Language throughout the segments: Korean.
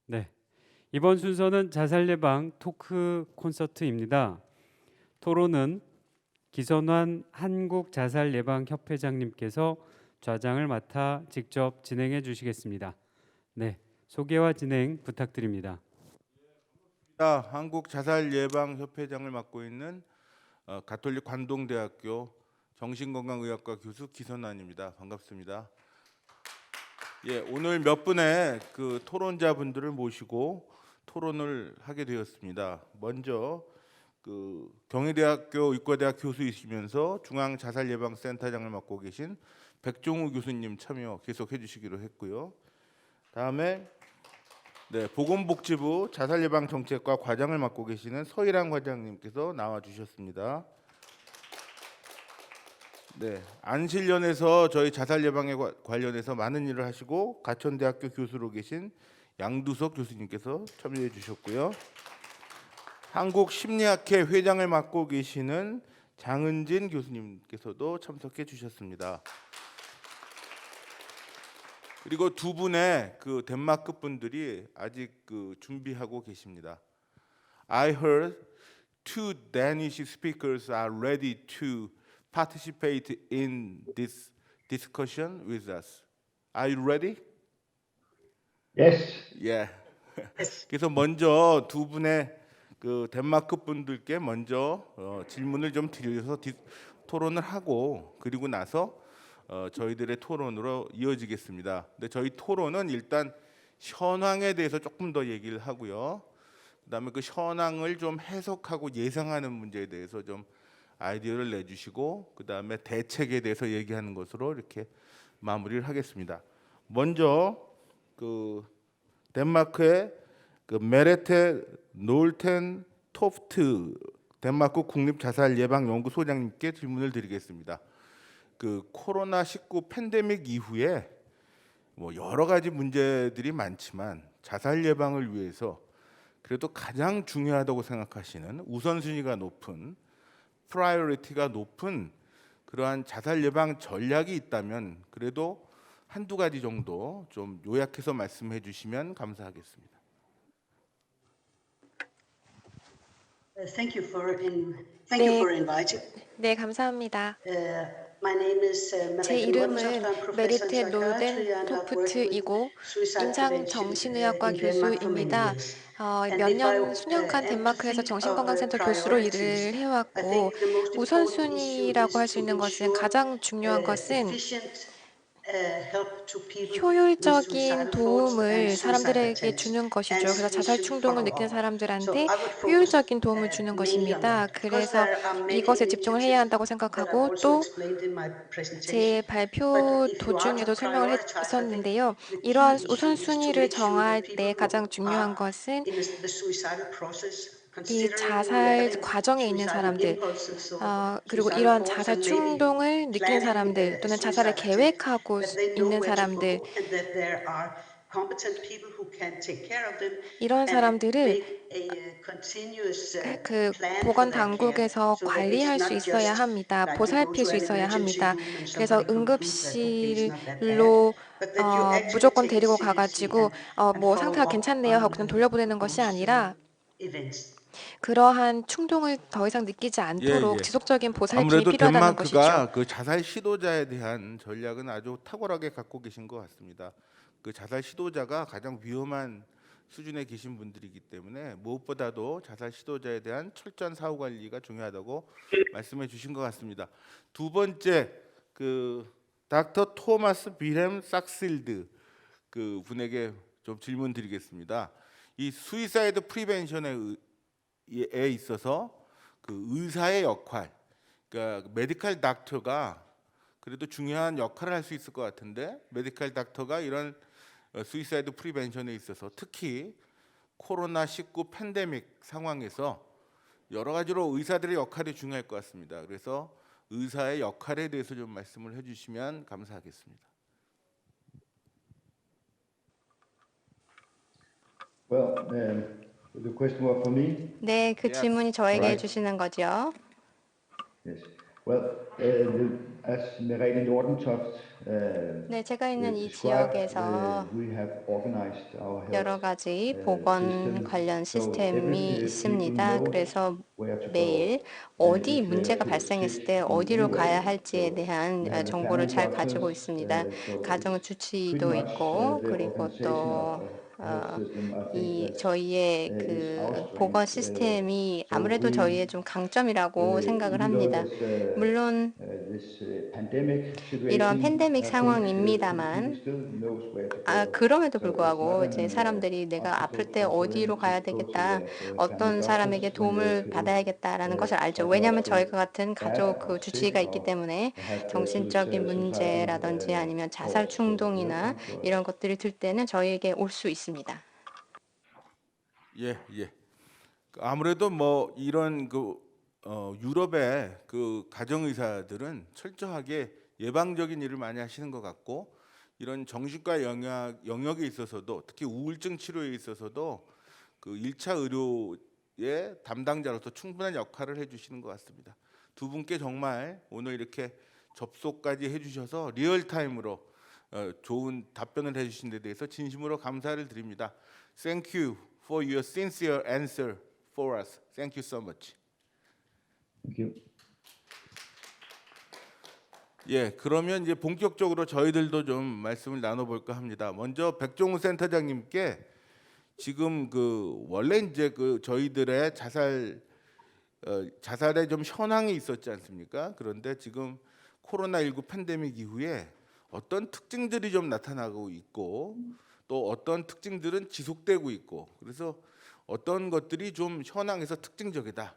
네, 이번 순서는 자살 예방 토크 콘서트입니다. 토론은 기선환 한국자살예방협회장님께서 좌장을 맡아 직접 진행해 주시겠습니다. 네, 소개와 진행 부탁드립니다. 한국자살예방협회장을 맡고 있는 가톨릭 관동대학교 정신건강의학과 교수 기선환입니다. 반갑습니다. 예, 오늘 몇 분의 그 토론자분들을 모시고 토론을 하게 되었습니다. 먼저 그 경희대학교 의과대학 교수이시면서 중앙자살예방센터장을 맡고 계신 백종우 교수님 참여 계속해 주시기로 했고요. 다음에 보건복지부 자살예방정책과 과장을 맡고 계시는 서일환 과장님께서 나와 주셨습니다. 안실련에서 저희 자살 예방에 관련해서 많은 일을 하시고 가천대학교 교수로 계신 양두석 교수님께서 참여해 주셨고요. 한국심리학회 회장을 맡고 계시는 장은진 교수님께서도 참석해 주셨습니다. 그리고 두 분의 그 덴마크 분들이 아직 그 준비하고 계십니다. I heard two Danish speakers are ready to participate in this discussion with us. Are you ready? Yes. Yeah. 그래서 먼저 두 분의 그 덴마크 분들께 먼저 질문을 좀 드려서 토론을 하고 그리고 나서 저희들의 토론으로 이어지겠습니다. 근데 저희 토론은 일단 현황에 대해서 조금 더 얘기를 하고요. 그다음에 그 현황을 좀 해석하고 예상하는 문제에 대해서 좀 아이디어를 내주시고 그다음에 대책에 대해서 얘기하는 것으로 이렇게 마무리를 하겠습니다. 먼저 그 덴마크의 그 메레테 놀텐 토프트 덴마크 국립자살예방연구소장님께 질문을 드리겠습니다. 그 코로나19 팬데믹 이후에 뭐 여러 가지 문제들이 많지만 자살 예방을 위해서 그래도 가장 중요하다고 생각하시는 우선순위가 높은 프라이어리티가 높은 그러한 자살 예방 전략이 있다면 그래도 한두 가지 정도 좀 요약해서 말씀해 주시면 감사하겠습니다. Thank you for inviting. 네, 감사합니다. My name is 제 Merete 이름은 Nordentoft. I'm professor in 메리테 psychiatry 노덴 and I've worked with 토프트이고 suicide 임상 prevention 정신의학과 in Denmark for many 교수입니다. years. 수년간 덴마크에서 정신건강센터 교수로 일을 해왔고 우선순위라고 할 수 있는 것은 가장 중요한 것은 효율적인 도움을 사람들에게 주는 것이죠. 그래서 자살 충동을 느끼는 사람들한테 효율적인 도움을 주는 것입니다. 그래서 이것에 집중을 해야 한다고 생각하고 또 제 발표 도중에도 설명을 했었는데요. 이러한 우선순위를 정할 때 가장 중요한 것은 이 자살 과정에 있는 사람들, 그리고 이러한 자살 충동을 느끼는 사람들 또는 자살을 계획하고 있는 사람들, 이런 사람들을 그 보건 당국에서 관리할 수 있어야 합니다. 보살필 수 있어야 합니다. 그래서 응급실로 무조건 데리고 가가지고 뭐 상태가 괜찮네요 하고 그냥 돌려보내는 것이 아니라 그러한 충동을 더 이상 느끼지 않도록 지속적인 보살핌이 아무래도 필요하다는 것이죠. 덴마크가 그 자살 시도자에 대한 전략은 아주 탁월하게 갖고 계신 것 같습니다. 그 자살 시도자가 가장 위험한 수준에 계신 분들이기 때문에 무엇보다도 자살 시도자에 대한 철저한 사후 관리가 중요하다고 말씀해 주신 것 같습니다. 두 번째 그 닥터 토마스 빌헬m 삭실드 그 분에게 좀 질문 드리겠습니다. 이 수이사이드 프리벤션에 있어서 그 의사의 역할, 그러니까 메디컬 닥터가 그래도 중요한 역할을 할 수 있을 것 같은데 메디컬 닥터가 이런 수이사이드 프리벤션에 있어서 특히 코로나19 팬데믹 상황에서 여러 가지로 의사들의 역할이 중요할 것 같습니다. 그래서 의사의 역할에 대해서 좀 말씀을 해주시면 감사하겠습니다. Well, the question was for me. 네, 그 Yes. 질문이 저에게 Right. 해주시는 거죠. Yes. Well, As Merete Nordentoft 네, 제가 있는 이 described, 지역에서 we have organized our 여러 health 가지 보건 system 관련 so 시스템이 every people 있습니다. knows 그래서 where to 매일 go. And 어디 if they 문제가 should 발생했을 sick 때 in 어디로 any 가야 way. 할지에 So 대한 we have the 정보를 family 잘 가지고 doctors. 있습니다. So 가정 it's 주치의도 pretty much 있고 the 그리고 organization 또 of the health system. I think 이 that 저희의 is our 그 보건 strength. 시스템이 So 아무래도 저희의 we 좀 강점이라고 생각을 even though 합니다. 물론 this pandemic 이런 situation, 팬데믹 I think people 상황입니다만 still knows where to go. 그럼에도 So it's not 불구하고 이제 an 사람들이 내가 아플 obstacle 때 for 어디로 them 가야 to go to 되겠다, their family 어떤 사람에게 doctors when they 도움을 feel 받아야겠다라는 것을 알죠. quite 왜냐하면 not so 저희가 같은 가족 bad or 그 sick 주치의가 있기 or 때문에 have 정신적인 suicidal 문제라든지 아니면 자살 thoughts. So 충동이나 welcome to us. 이런 것들이 들 때는 저희에게 올 수 있습니다. 예, 예. 아무래도 뭐 이런 유럽의 그 가정 의사들은 철저하게 예방적인 일을 많이 하시는 것 같고 이런 정신과 영역에 있어서도 특히 우울증 치료에 있어서도 그 1차 의료의 담당자로서 충분한 역할을 해주시는 것 같습니다. 두 분께 정말 오늘 이렇게 접속까지 해주셔서 리얼타임으로 좋은 답변을 해주신 데 대해서 진심으로 감사를 드립니다. Thank you for your sincere answer for us. Thank you so much. Thank you. 예, 그러면 이제 본격적으로 저희들도 좀 말씀을 나눠볼까 합니다. 먼저 백종우 센터장님께 지금 그 원래 이제 그 저희들의 자살에 좀 현황이 있었지 않습니까? 그런데 지금 코로나19 팬데믹 이후에 어떤 특징들이 좀 나타나고 있고 또 어떤 특징들은 지속되고 있고 그래서 어떤 것들이 좀 현황에서 특징적이다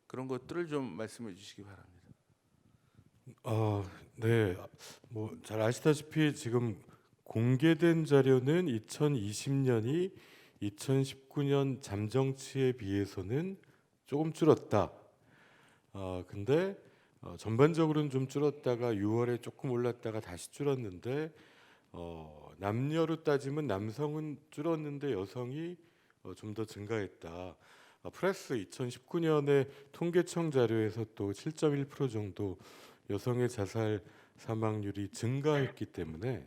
그런 것들을 좀 말씀해 주시기 바랍니다. 네. 뭐 잘 아시다시피 지금 공개된 자료는 2020년이 2019년 잠정치에 비해서는 조금 줄었다. 근데 전반적으로는 좀 줄었다가 6월에 조금 올랐다가 다시 줄었는데 남녀로 따지면 남성은 줄었는데 여성이 좀 더 증가했다. 프레스 2019년에 통계청 자료에서 또 7.1% 정도 여성의 자살 사망률이 증가했기 때문에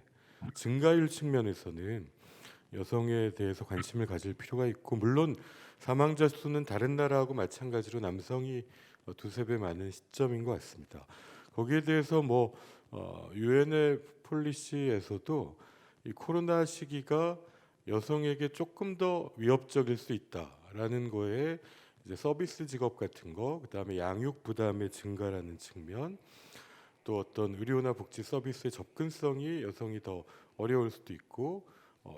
증가율 측면에서는 여성에 대해서 관심을 가질 필요가 있고 물론 사망자 수는 다른 나라하고 마찬가지로 남성이 두세 배 많은 시점인 것 같습니다. 거기에 대해서 뭐 유엔의 폴리시에서도 이 코로나 시기가 여성에게 조금 더 위협적일 수 있다라는 거에 이제 서비스 직업 같은 거, 그다음에 양육 부담의 증가라는 측면, 또 어떤 의료나 복지 서비스의 접근성이 여성이 더 어려울 수도 있고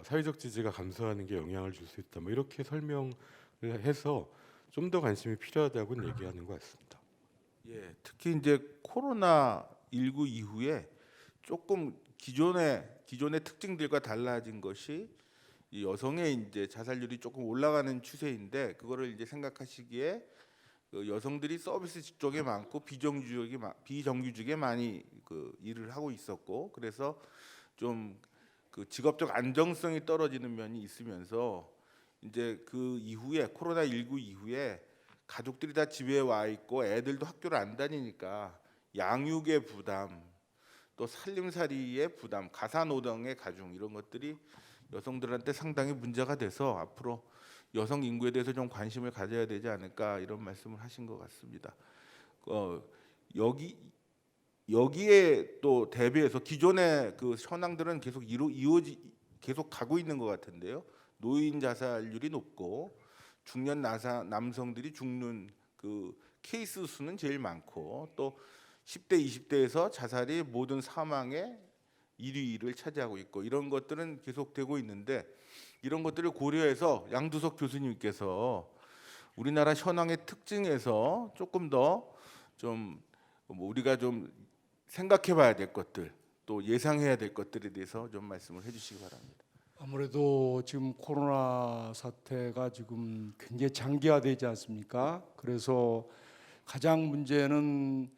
사회적 지지가 감소하는 게 영향을 줄 수 있다. 뭐 이렇게 설명을 해서 좀 더 관심이 필요하다고 얘기하는 것 같습니다. 예, 특히 이제 코로나19 이후에 조금 기존의 특징들과 달라진 것이 이 여성의 이제 자살률이 조금 올라가는 추세인데 그거를 이제 생각하시기에 그 여성들이 서비스 쪽에 많고 비정규직에 많이 그 일을 하고 있었고 그래서 좀 그 직업적 안정성이 떨어지는 면이 있으면서 이제 그 이후에 코로나19 이후에 가족들이 다 집에 와 있고 애들도 학교를 안 다니니까 양육의 부담 또 살림살이의 부담 가사노동의 가중 이런 것들이 여성들한테 상당히 문제가 돼서 앞으로 여성 인구에 대해서 좀 관심을 가져야 되지 않을까 이런 말씀을 하신 것 같습니다. 여기에 또 대비해서 기존의 그 현황들은 계속 가고 있는 것 같은데요. 노인 자살률이 높고 중년 남성들이 죽는 그 케이스 수는 제일 많고 또 10대, 20대에서 자살이 모든 사망의 1위를 차지하고 있고 이런 것들은 계속되고 있는데 이런 것들을 고려해서 양두석 교수님께서 우리나라 현황의 특징에서 조금 더 좀 우리가 좀 생각해봐야 될 것들 또 예상해야 될 것들에 대해서 좀 말씀을 해주시기 바랍니다. 아무래도 지금 코로나 사태가 지금 굉장히 장기화되지 않습니까? 그래서 가장 문제는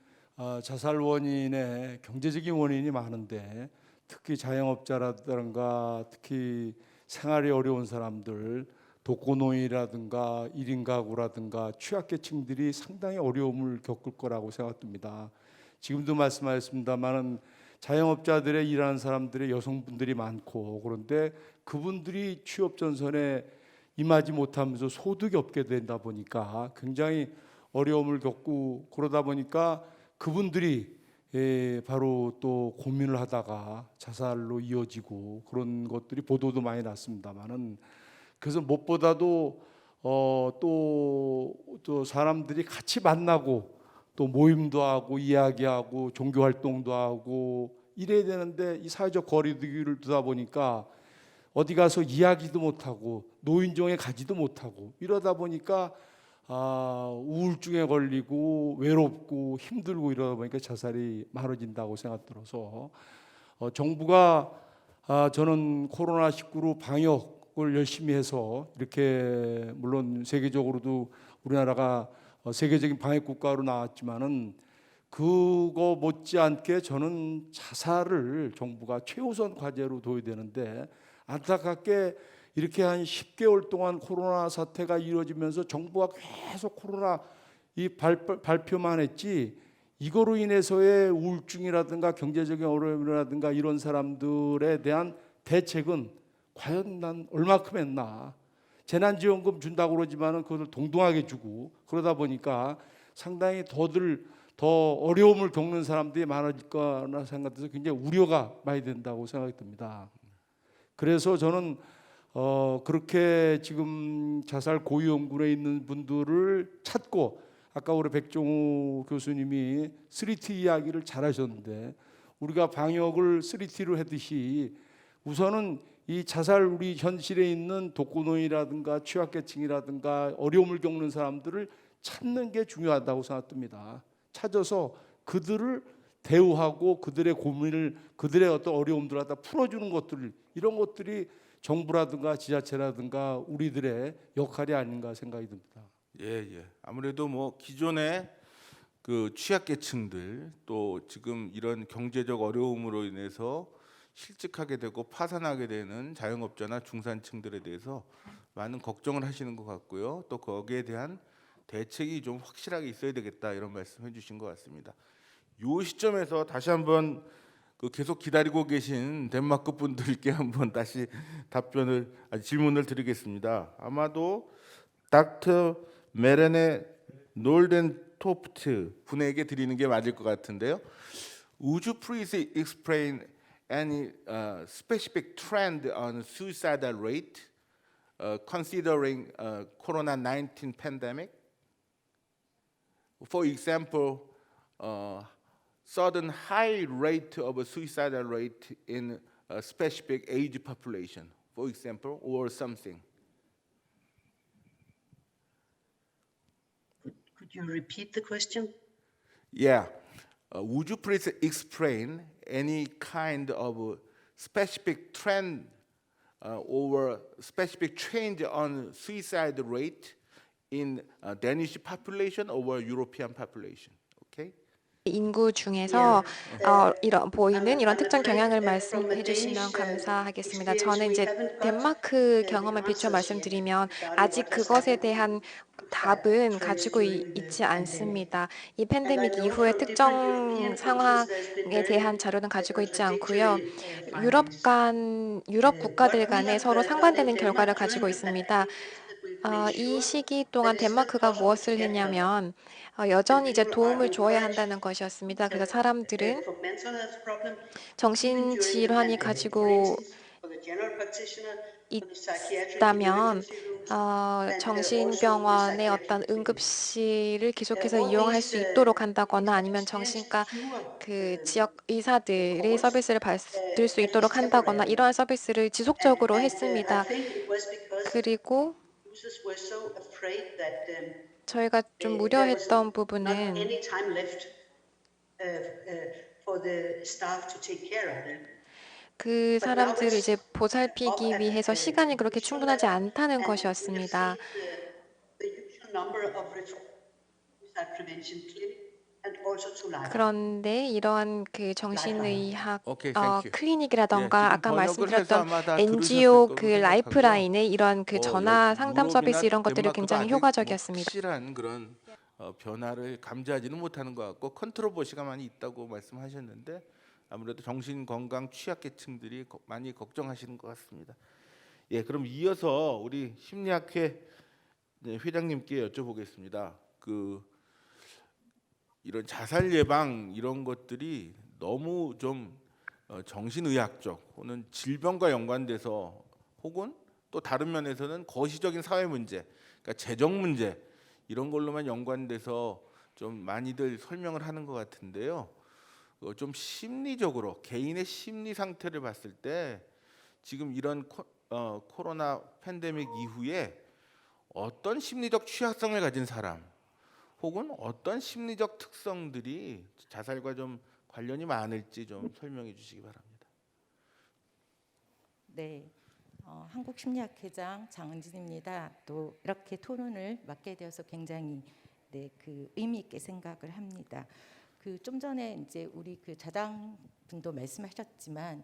자살 원인의 경제적인 원인이 많은데 특히 자영업자라든가 특히 생활이 어려운 사람들, 독거노인이라든가 1인 가구라든가 취약계층들이 상당히 어려움을 겪을 거라고 생각됩니다. 지금도 말씀하셨습니다만은 자영업자들의 일하는 사람들의 여성분들이 많고 그런데 그분들이 취업 전선에 임하지 못하면서 소득이 없게 된다 보니까 굉장히 어려움을 겪고 그러다 보니까 그분들이 바로 또 고민을 하다가 자살로 이어지고 그런 것들이 보도도 많이 났습니다만은 그래서 무엇보다도 또 사람들이 같이 만나고 또 모임도 하고 이야기하고 종교 활동도 하고 이래야 되는데 이 사회적 거리두기를 두다 보니까 어디 가서 이야기도 못하고 노인정에 가지도 못하고 이러다 보니까 우울증에 걸리고 외롭고 힘들고 이러다 보니까 자살이 많아진다고 생각 들어서 정부가 저는 코로나19로 방역을 열심히 해서 이렇게 물론 세계적으로도 우리나라가 세계적인 방역 국가로 나왔지만은 그거 못지않게 저는 자살을 정부가 최우선 과제로 둬야 되는데 안타깝게 이렇게 한 10개월 동안 코로나 사태가 이루어지면서 정부가 계속 코로나 이 발표만 했지 이거로 인해서의 우울증이라든가 경제적인 어려움이라든가 이런 사람들에 대한 대책은 과연 난 얼마큼 했나. 재난지원금 준다고 그러지만은 그것을 동등하게 주고 그러다 보니까 상당히 더 어려움을 겪는 사람들이 많아질 거나 생각해서 굉장히 우려가 많이 된다고 생각이 듭니다. 그래서 저는 그렇게 지금 자살 고위험군에 있는 분들을 찾고 아까 우리 백종우 교수님이 3T 이야기를 잘하셨는데 우리가 방역을 3T로 하듯이 우선은 이 자살 우리 현실에 있는 독거노인이라든가 취약계층이라든가 어려움을 겪는 사람들을 찾는 게 중요하다고 생각됩니다. 찾아서 그들을 대우하고 그들의 고민을 그들의 어떤 어려움들을 다 풀어주는 것들 이런 것들이 정부라든가 지자체라든가 우리들의 역할이 아닌가 생각이 듭니다. 예. 아무래도 뭐 기존의 그 취약계층들 또 지금 이런 경제적 어려움으로 인해서 실직하게 되고 파산하게 되는 자영업자나 중산층들에 대해서 많은 걱정을 하시는 것 같고요. 또 거기에 대한 대책이 좀 확실하게 있어야 되겠다 이런 말씀해 주신 것 같습니다. 이 시점에서 다시 한번 계속 기다리고 계신 덴마크 분들께 한번 다시 질문을 드리겠습니다. 아마도 닥터 메레네 놀덴토프트 분에게 드리는 게 맞을 것 같은데요. Would you please explain any specific trend on suicidal rate considering Corona-19 pandemic? For example, sudden high rate of suicidal rate in a specific age population, for example, or something. Could you repeat the question? Yeah. Would you please explain any kind of specific trend or specific change on suicide rate in Danish population or European population? Okay. 인구 중에서 보이는 이런 특정 경향을 말씀해 주시면 감사하겠습니다. 저는 이제 덴마크 경험을 비춰 말씀드리면 아직 그것에 대한 답은 가지고 있지 않습니다. 이 팬데믹 이후의 특정 상황에 대한 자료는 가지고 있지 않고요. 유럽 국가들 간에 서로 상반되는 결과를 가지고 있습니다. 이 시기 동안 덴마크가 무엇을 했냐면 여전히 이제 도움을 줘야 한다는 것이었습니다. 그래서 사람들은 정신질환이 가지고 있다면 정신병원의 어떤 응급실을 계속해서 이용할 수 있도록 한다거나 아니면 정신과 그 지역 의사들의 서비스를 받을 수 있도록 한다거나 이러한 서비스를 지속적으로 했습니다. 그리고 저희가 좀 우려했던 부분은 그 사람들을 이제 보살피기 위해서 시간이 그렇게 충분하지 않다는 것이었습니다. 그런데 이러한 그 정신의학 클리닉이라던가 아까 말씀드렸던 NGO 그 라이프라인의 이런 그 전화 상담 서비스 이런 것들이 굉장히 효과적이었습니다. 확실한 그런 변화를 감지하지는 못하는 것 같고 컨트로버시가 많이 있다고 말씀하셨는데 아무래도 정신 건강 취약계층들이 많이 걱정하시는 것 같습니다. 예, 그럼 이어서 우리 심리학회 회장님께 여쭤보겠습니다. 이런 자살 예방 이런 것들이 너무 좀 정신의학적 혹은 질병과 연관돼서 혹은 또 다른 면에서는 거시적인 사회 문제, 그러니까 재정 문제 이런 걸로만 연관돼서 좀 많이들 설명을 하는 것 같은데요. 좀 심리적으로 개인의 심리 상태를 봤을 때 지금 이런 코로나 팬데믹 이후에 어떤 심리적 취약성을 가진 사람 혹은 어떤 심리적 특성들이 자살과 좀 관련이 많을지 좀 설명해 주시기 바랍니다. 네, 한국심리학회장 장은진입니다. 또 이렇게 토론을 맡게 되어서 굉장히 의미 있게 생각을 합니다. 좀 전에 이제 우리 자장분도 말씀하셨지만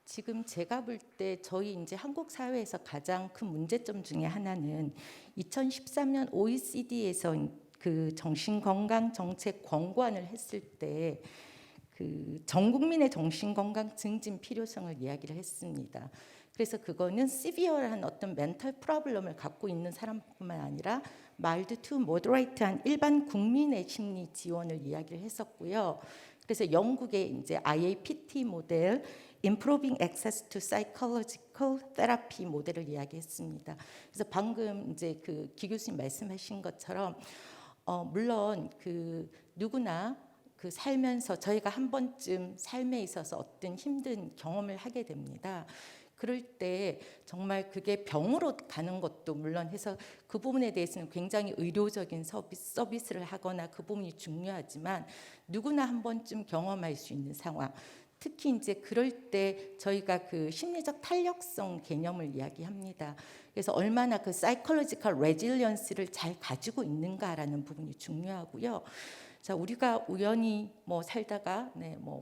지금 제가 볼 때 저희 이제 한국 사회에서 가장 큰 문제점 중에 하나는 2013년 OECD에서 정신건강 정책 권고안을 했을 때 전 국민의 정신건강 증진 필요성을 이야기를 했습니다. 그래서 그거는 시비어한 어떤 멘탈 프로블럼을 갖고 있는 사람뿐만 아니라 마일드 투 모더레이트한 일반 국민의 심리 지원을 이야기를 했었고요. 그래서 영국의 이제 IAPT 모델, Improving Access to Psychological Therapy 모델을 이야기했습니다. 그래서 방금 이제 기 교수님 말씀하신 것처럼 물론 누구나 살면서 저희가 한 번쯤 삶에 있어서 어떤 힘든 경험을 하게 됩니다. 그럴 때 정말 그게 병으로 가는 것도 물론 해서 그 부분에 대해서는 굉장히 의료적인 서비스를 하거나 그 부분이 중요하지만 누구나 한 번쯤 경험할 수 있는 상황. 특히 이제 그럴 때 저희가 심리적 탄력성 개념을 이야기합니다. 그래서 얼마나 사이콜로지컬 레질리언스를 잘 가지고 있는가라는 부분이 중요하고요. 자, 우리가 우연히 살다가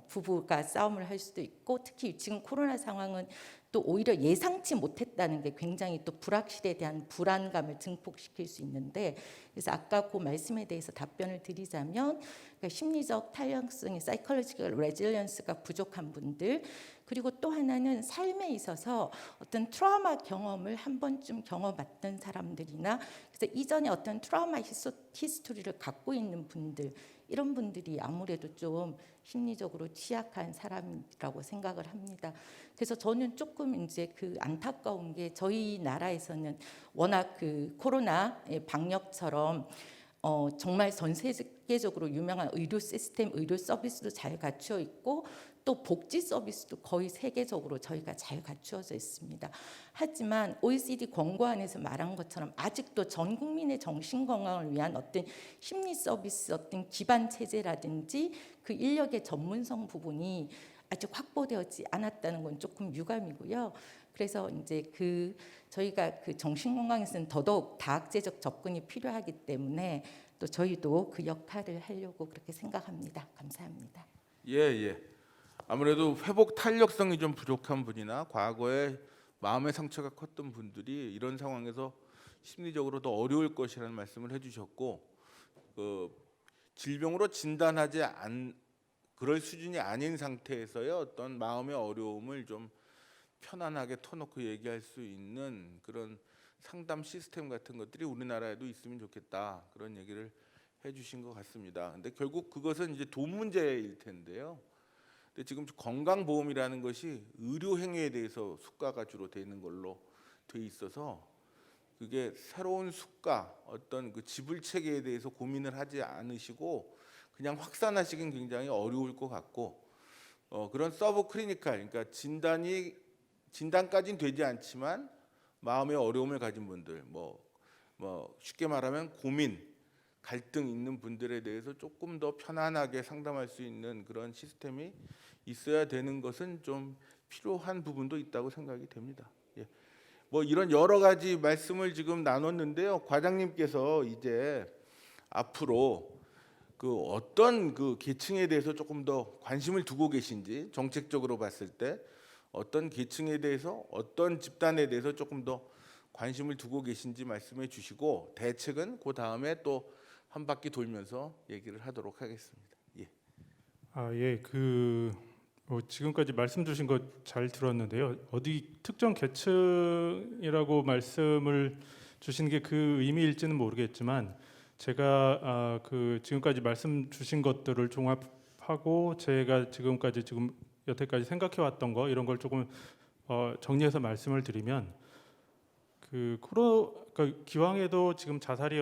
부부가 싸움을 할 수도 있고 특히 지금 코로나 상황은 또 오히려 예상치 못했다는 게 굉장히 또 불확실에 대한 불안감을 증폭시킬 수 있는데 그래서 아까 그 말씀에 대해서 답변을 드리자면 그러니까 심리적 탄력성이 사이콜로지컬 레질리언스가 부족한 분들 그리고 또 하나는 삶에 있어서 어떤 트라우마 경험을 한 번쯤 경험했던 사람들이나 그래서 이전에 어떤 트라우마 히스토리를 갖고 있는 분들 이런 분들이 아무래도 좀 심리적으로 취약한 사람이라고 생각을 합니다. 그래서 저는 조금 이제 안타까운 게 저희 나라에서는 워낙 코로나 방역처럼 정말 전 세계적으로 유명한 의료 시스템, 의료 서비스도 잘 갖추어 있고 또 복지 서비스도 거의 세계적으로 저희가 잘 갖추어져 있습니다. 하지만 OECD 권고안에서 말한 것처럼 아직도 전 국민의 정신 건강을 위한 어떤 심리 서비스, 어떤 기반 체제라든지 인력의 전문성 부분이 아직 확보되지 않았다는 건 조금 유감이고요. 그래서 이제 저희가 정신 건강에서는 더더욱 다학제적 접근이 필요하기 때문에 또 저희도 그 역할을 하려고 그렇게 생각합니다. 감사합니다. 예. 아무래도 회복 탄력성이 좀 부족한 분이나 과거에 마음의 상처가 컸던 분들이 이런 상황에서 심리적으로 더 어려울 것이라는 말씀을 해주셨고 질병으로 진단하지 그럴 수준이 아닌 상태에서의 어떤 마음의 어려움을 좀 편안하게 터놓고 얘기할 수 있는 그런 상담 시스템 같은 것들이 우리나라에도 있으면 좋겠다 그런 얘기를 해주신 것 같습니다. 근데 결국 그것은 이제 돈 문제일 텐데요. 근데 지금 건강보험이라는 것이 의료 행위에 대해서 수가가 주로 되는 걸로 돼 있어서 그게 새로운 수가 어떤 지불 체계에 대해서 고민을 하지 않으시고 그냥 확산하시긴 굉장히 어려울 것 같고 그런 서브 클리니컬 그러니까 진단까지는 되지 않지만 마음의 어려움을 가진 분들 쉽게 말하면 고민 갈등 있는 분들에 대해서 조금 더 편안하게 상담할 수 있는 그런 시스템이 있어야 되는 것은 좀 필요한 부분도 있다고 생각이 됩니다. 예. 이런 여러 가지 말씀을 지금 나눴는데요. 과장님께서 이제 앞으로 어떤 계층에 대해서 조금 더 관심을 두고 계신지 정책적으로 봤을 때 어떤 계층에 대해서 어떤 집단에 대해서 조금 더 관심을 두고 계신지 말씀해 주시고 대책은 그 다음에 또 한 바퀴 돌면서 얘기를 하도록 하겠습니다. 예. 예, 지금까지 말씀 주신 것 잘 들었는데요. 어디 특정 계층이라고 말씀을 주신 게 그 의미일지는 모르겠지만 제가 지금까지 말씀 주신 것들을 종합하고 제가 지금 여태까지 생각해 왔던 거 이런 걸 조금 정리해서 말씀을 드리면 그러니까 기왕에도 지금 자살이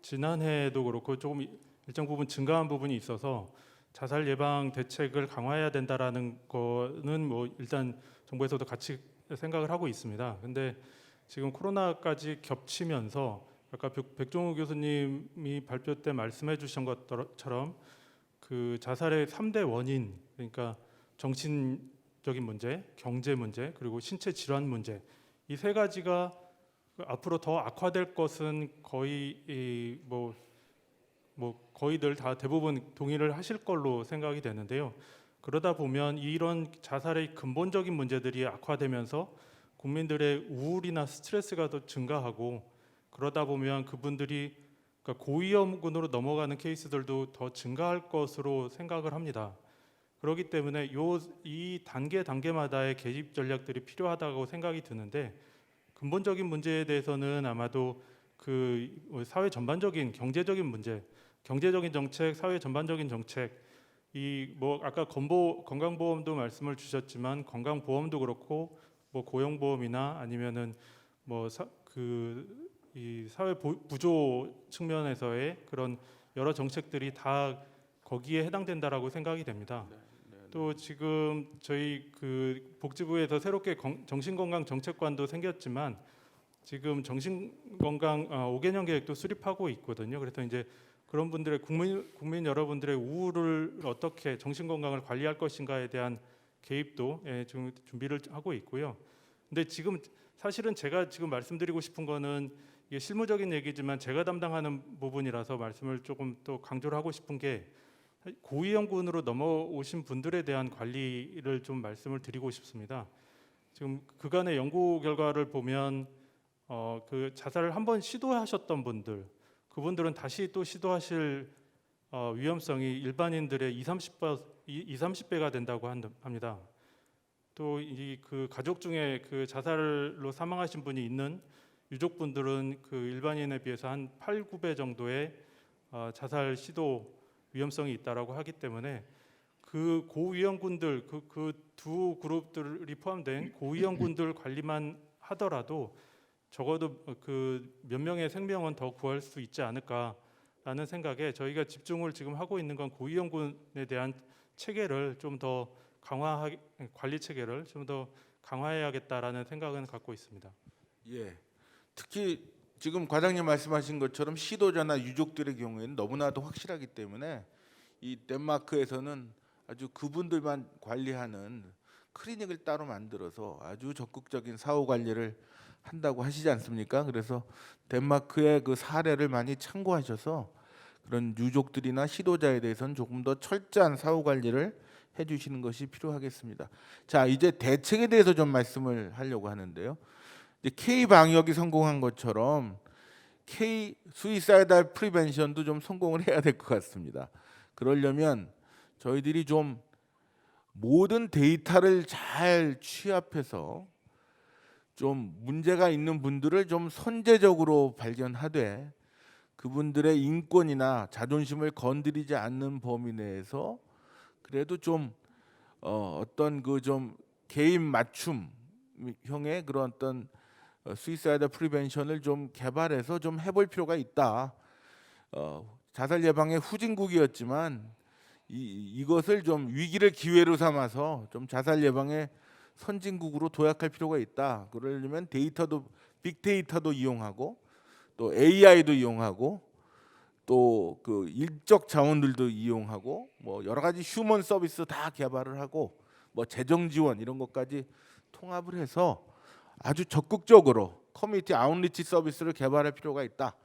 지난해에도 그렇고 조금 일정 부분 증가한 부분이 있어서 자살 예방 대책을 강화해야 된다라는 거는 뭐 일단 정부에서도 같이 생각을 하고 있습니다. 근데 지금 코로나까지 겹치면서 아까 백종우 교수님이 발표 때 말씀해 주신 것처럼 그 자살의 3대 원인, 그러니까 정신적인 문제, 경제 문제, 그리고 신체 질환 문제, 이 세 가지가 앞으로 더 악화될 것은 거의 거의들 다 대부분 동의를 하실 걸로 생각이 되는데요. 그러다 보면 이런 자살의 근본적인 문제들이 악화되면서 국민들의 우울이나 스트레스가 더 증가하고, 그러다 보면 그분들이 그러니까 고위험군으로 넘어가는 케이스들도 더 증가할 것으로 생각을 합니다. 그렇기 때문에 이 단계마다의 개입 전략들이 필요하다고 생각이 드는데, 근본적인 문제에 대해서는 아마도 그 사회 전반적인 경제적인 문제, 경제적인 정책, 사회 전반적인 정책, 아까 건강보험도 말씀을 주셨지만 건강보험도 그렇고 고용보험이나 아니면은 이 사회 부조 측면에서의 그런 여러 정책들이 다 거기에 해당된다라고 생각이 됩니다. 또 지금 저희 복지부에서 새롭게 정신건강 정책관도 생겼지만 지금 정신건강 5개년 계획도 수립하고 있거든요. 그래서 이제 그런 분들의 국민 여러분들의 우울을 어떻게 정신건강을 관리할 것인가에 대한 개입도 지금 준비를 하고 있고요. 근데 지금 사실은 제가 지금 말씀드리고 싶은 거는 이게 실무적인 얘기지만 제가 담당하는 부분이라서 말씀을 조금 또 강조를 하고 싶은 게, 고위험군으로 넘어오신 분들에 대한 관리를 좀 말씀을 드리고 싶습니다. 지금 그간의 연구 결과를 보면 그 자살을 한번 시도하셨던 분들, 그분들은 다시 또 시도하실 위험성이 일반인들의 20-30배가 된다고 합니다. 또 그 가족 중에 그 자살로 사망하신 분이 있는 유족분들은 그 일반인에 비해서 한 8-9배 정도의 자살 시도 위험성이 있다라고 하기 때문에 그 고위험군들, 그 두 그룹들이 포함된 고위험군들 관리만 하더라도 적어도 그 몇 명의 생명은 더 구할 수 있지 않을까라는 생각에 저희가 집중을 지금 하고 있는 건 고위험군에 대한 체계를 좀 더 관리 체계를 좀 더 강화해야겠다라는 생각은 갖고 있습니다. 예. 특히 지금 과장님 말씀하신 것처럼 시도자나 유족들의 경우에는 너무나도 확실하기 때문에 이 덴마크에서는 아주 그분들만 관리하는 클리닉을 따로 만들어서 아주 적극적인 사후 관리를 한다고 하시지 않습니까? 그래서 덴마크의 그 사례를 많이 참고하셔서 그런 유족들이나 시도자에 대해서는 조금 더 철저한 사후 관리를 해주시는 것이 필요하겠습니다. 자, 이제 대책에 대해서 좀 말씀을 하려고 하는데요. K 방역이 성공한 것처럼 K 수이사이달 프리벤션도 좀 성공을 해야 될 것 같습니다. 그러려면 저희들이 좀 모든 데이터를 잘 취합해서 좀 문제가 있는 분들을 좀 선제적으로 발견하되 그분들의 인권이나 자존심을 건드리지 않는 범위 내에서 그래도 좀 어떤 그 좀 개인 맞춤형의 그런 어떤 수이사이드 프리벤션을 좀 개발해서 좀 해볼 필요가 있다. 자살 예방의 후진국이었지만 이것을 좀 위기를 기회로 삼아서 좀 자살 예방의 선진국으로 도약할 필요가 있다. 그러려면 빅데이터도 이용하고 또 AI도 이용하고 또 그 일적 자원들도 이용하고 뭐 여러 가지 휴먼 서비스 다 개발을 하고 뭐 재정 지원 이런 것까지 통합을 해서 아주 적극적으로 커뮤니티 아웃리치 서비스를 개발할 필요가 있다.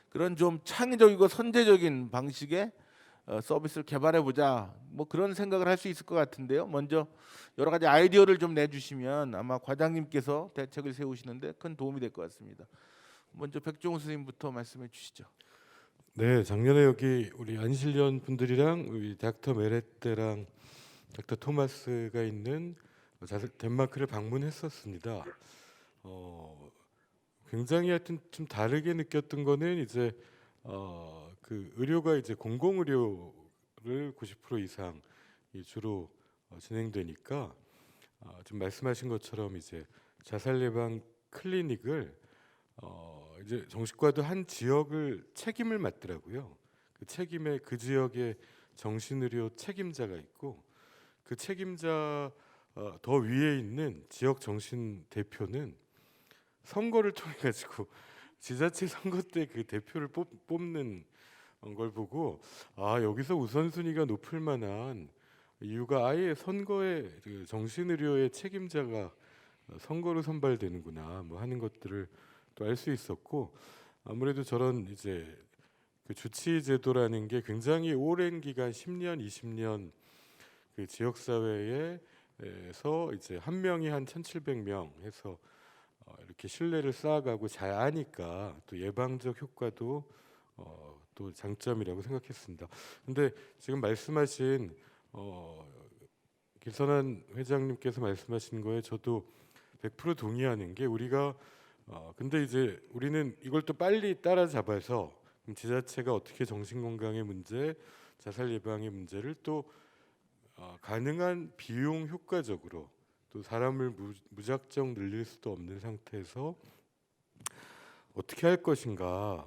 그런 좀 창의적이고 선제적인 방식의 서비스를 개발해 보자. 뭐 그런 생각을 할 수 있을 것 같은데요. 먼저 여러 가지 아이디어를 좀 내주시면 아마 과장님께서 대책을 세우시는데 큰 도움이 될 것 같습니다. 먼저 백종우 선생님부터 말씀해 주시죠. 네, 작년에 여기 우리 안실련 분들이랑 우리 닥터 메레떼랑 닥터 토마스가 있는 덴마크를 방문했었습니다. 굉장히 하여튼 좀 다르게 느꼈던 거는 이제 그 의료가 이제 공공 의료를 90% 이상 주로 진행되니까 좀 말씀하신 것처럼 이제 자살 예방 클리닉을 이제 정신과도 한 지역을 책임을 맡더라고요. 그 책임에 그 지역에 정신의료 책임자가 있고 그 책임자 더 위에 있는 지역 정신 대표는 선거를 통해 가지고 지자체 선거 때 그 대표를 뽑는 걸 보고 여기서 우선순위가 높을 만한 이유가 아예 선거에 그 정신의료의 책임자가 선거로 선발되는구나 뭐 하는 것들을 또 알 수 있었고 아무래도 저런 이제 그 주치 제도라는 게 굉장히 오랜 기간 10년, 20년 그 지역 사회에서 이제 한 명이 한 1,700명 해서 이렇게 신뢰를 쌓아가고 잘 아니까 또 예방적 효과도 또 장점이라고 생각했습니다. 근데 지금 말씀하신 길선한 회장님께서 말씀하신 거에 저도 100% 동의하는 게 우리가 근데 이제 우리는 이걸 또 빨리 따라잡아서 지자체가 어떻게 정신건강의 문제, 자살 예방의 문제를 또 가능한 비용 효과적으로 또 사람을 무작정 늘릴 수도 없는 상태에서 어떻게 할 것인가에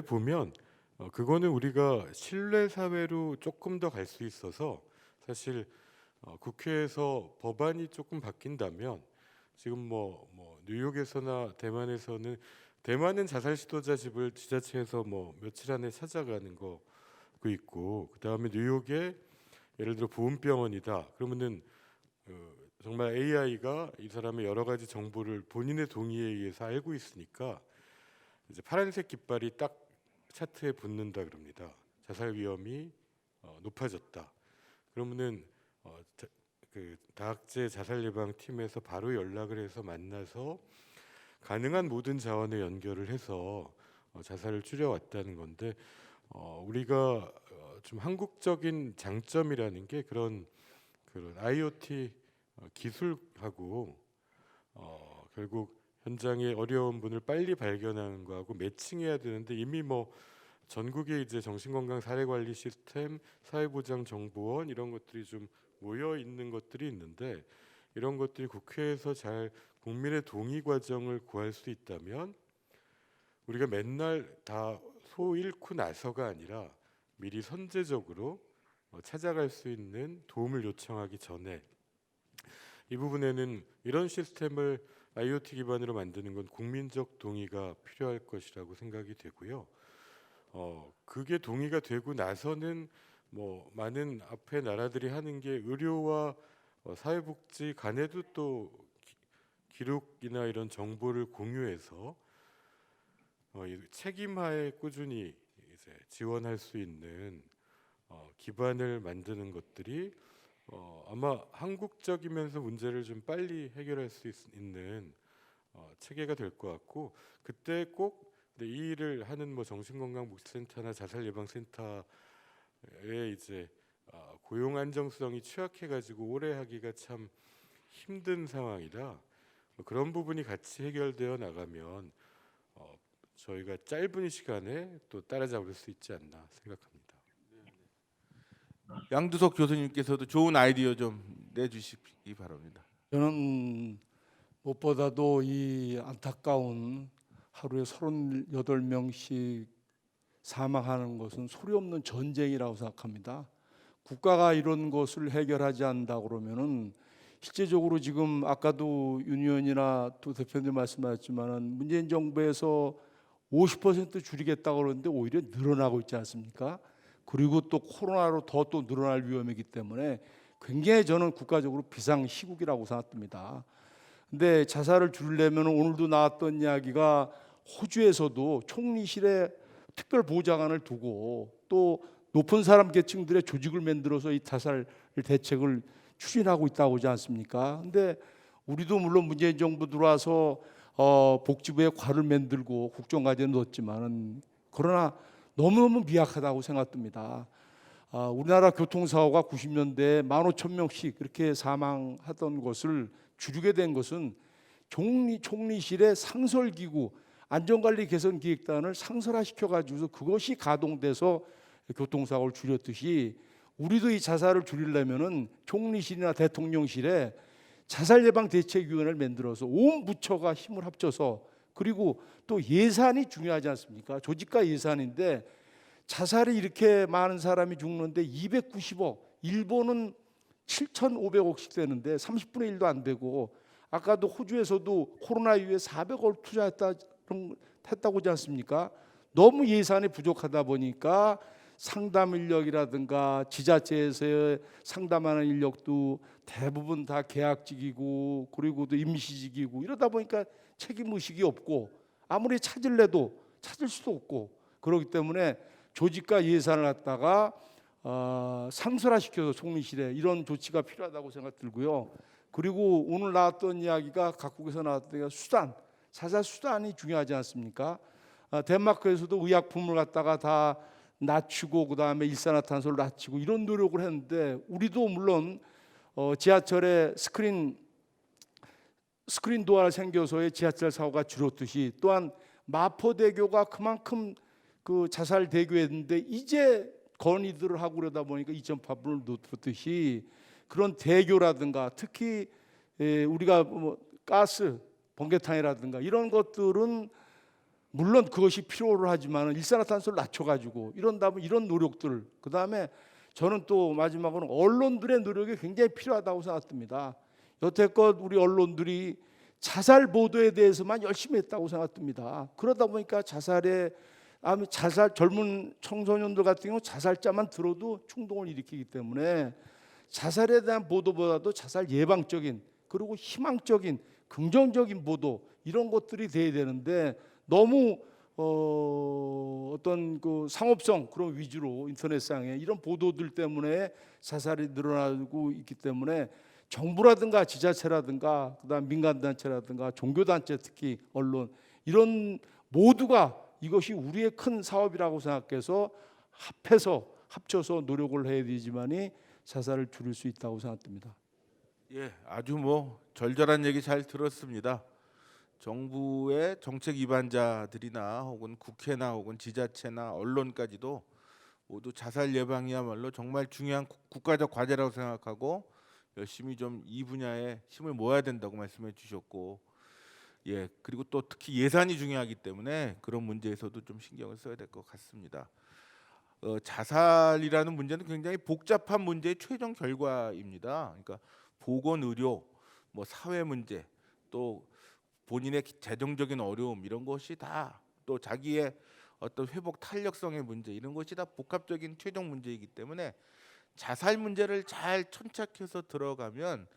보면 그거는 우리가 신뢰 사회로 조금 더 갈 수 있어서 사실 국회에서 법안이 조금 바뀐다면 지금 뭐 뉴욕에서나 대만에서는 대만은 자살 시도자 집을 지자체에서 뭐 며칠 안에 찾아가는 거 있고 그다음에 뉴욕에 예를 들어 보훈병원이다 그러면은 정말 AI가 이 사람의 여러 가지 정보를 본인의 동의에 의해서 알고 있으니까 이제 파란색 깃발이 딱 차트에 붙는다 그럽니다. 자살 위험이 높아졌다. 그러면은 그 다학제 자살 예방 팀에서 바로 연락을 해서 만나서 가능한 모든 자원을 연결을 해서 자살을 줄여왔다는 건데 우리가 좀 한국적인 장점이라는 게 그런 IoT 기술하고 결국 현장의 어려운 분을 빨리 발견하는 거하고 매칭해야 되는데 이미 뭐 전국에 이제 정신건강 사례관리 시스템, 사회보장정보원 이런 것들이 좀 모여 있는 것들이 있는데 이런 것들이 국회에서 잘 국민의 동의 과정을 구할 수 있다면 우리가 맨날 다 소 잃고 나서가 아니라 미리 선제적으로 찾아갈 수 있는 도움을 요청하기 전에 이 부분에는 이런 시스템을 IoT 기반으로 만드는 건 국민적 동의가 필요할 것이라고 생각이 되고요. 그게 동의가 되고 나서는 뭐 많은 앞에 나라들이 하는 게 의료와 사회복지 간에도 또 기록이나 이런 정보를 공유해서 책임하에 꾸준히 이제 지원할 수 있는 기반을 만드는 것들이 아마 한국적이면서 문제를 좀 빨리 해결할 수 있는 체계가 될 것 같고 그때 꼭 이 일을 하는 뭐 정신건강복지센터나 자살예방센터에 이제 고용 안정성이 취약해가지고 오래 하기가 참 힘든 상황이라 그런 부분이 같이 해결되어 나가면 저희가 짧은 시간에 또 따라잡을 수 있지 않나 생각합니다. 양두석 교수님께서도 좋은 아이디어 좀 내주시기 바랍니다. 저는 무엇보다도 이 안타까운 하루에 38명씩 사망하는 것은 소리 없는 전쟁이라고 생각합니다. 국가가 이런 것을 해결하지 않는다 그러면은 실제적으로 지금 아까도 윤 의원이나 또 대표님 말씀하셨지만은 문재인 정부에서 50% 줄이겠다고 그러는데 오히려 늘어나고 있지 않습니까? 그리고 또 코로나로 더 또 늘어날 위험이기 때문에 굉장히 저는 국가적으로 비상시국이라고 생각합니다. 근데 자살을 줄이려면 오늘도 나왔던 이야기가 호주에서도 총리실에 특별보좌관을 두고 또 높은 사람 계층들의 조직을 만들어서 이 자살 대책을 추진하고 있다고 하지 않습니까? 근데 우리도 물론 문재인 정부 들어와서 복지부에 과를 만들고 국정과제는 넣었지만은 그러나 너무너무 미약하다고 생각됩니다. 우리나라 교통사고가 90년대에 15,000명씩 그렇게 사망하던 것을 줄이게 된 것은 총리실의 상설기구 안전관리 개선 기획단을 상설화시켜 가지고서 그것이 가동돼서 교통사고를 줄였듯이 우리도 이 자살을 줄이려면은 총리실이나 대통령실에 자살예방대책위원회를 만들어서 온 부처가 힘을 합쳐서, 그리고 또 예산이 중요하지 않습니까? 조직과 예산인데 자살이 이렇게 많은 사람이 죽는데 290억, 일본은 7,500억씩 되는데 30분의 1도 안 되고, 아까도 호주에서도 코로나 이후에 400억을 투자했다고 하지 않습니까? 너무 예산이 부족하다 보니까 상담 인력이라든가 지자체에서의 상담하는 인력도 대부분 다 계약직이고, 그리고 또 임시직이고, 이러다 보니까 책임의식이 없고, 아무리 찾을래도 찾을 수도 없고, 그렇기 때문에 조직과 예산을 갖다가 상설화시켜서 총리실에 이런 조치가 필요하다고 생각 들고요. 그리고 오늘 나왔던 이야기가, 각국에서 나왔던 수단, 자살 수단이 중요하지 않습니까? 덴마크에서도 의약품을 갖다가 다 낮추고 그다음에 일산화탄소를 낮추고 이런 노력을 했는데, 우리도 물론 지하철에 스크린 도어가 생겨서의 지하철 사고가 줄었듯이, 또한 마포대교가 그만큼 그 자살 대교였는데 이제 건의들을 하고 그러다 보니까 2.8분을 놓듯이, 그런 대교라든가 특히 우리가 뭐 가스 번개탄이라든가 이런 것들은 물론 그것이 필요로 하지만 일산화탄소를 낮춰가지고 이런다면 이런 노력들, 그 다음에 저는 또 마지막으로 언론들의 노력이 굉장히 필요하다고 생각합니다. 여태껏 우리 언론들이 자살 보도에 대해서만 열심히 했다고 생각합니다. 그러다 보니까 자살 젊은 청소년들 같은 경우 자살자만 들어도 충동을 일으키기 때문에 자살에 대한 보도보다도 자살 예방적인, 그리고 희망적인 긍정적인 보도, 이런 것들이 돼야 되는데, 너무 어떤 그 상업성 그런 위주로 인터넷상에 이런 보도들 때문에 자살이 늘어나고 있기 때문에 정부라든가 지자체라든가 그다음 민간단체라든가 종교단체, 특히 언론, 이런 모두가 이것이 우리의 큰 사업이라고 생각해서 합쳐서 노력을 해야 되지만이 자살을 줄일 수 있다고 생각됩니다. 예, 아주 뭐 절절한 얘기 잘 들었습니다. 정부의 정책 위반자들이나 혹은 국회나 혹은 지자체나 언론까지도 모두 자살 예방이야말로 정말 중요한 국가적 과제라고 생각하고 열심히 좀 이 분야에 힘을 모아야 된다고 말씀해 주셨고, 예, 그리고 또 특히 예산이 중요하기 때문에 그런 문제에서도 좀 신경을 써야 될 것 같습니다. 자살이라는 문제는 굉장히 복잡한 문제의 최종 결과입니다. 그러니까 보건 의료, 뭐 사회 문제, 또 본인의 재정적인 어려움, 이런 것이 다, 또 자기의 어떤 회복 탄력성의 문제, 이런 것이 다 복합적인 최종 문제이기 때문에 자살 문제를 잘 천착해서 들어가면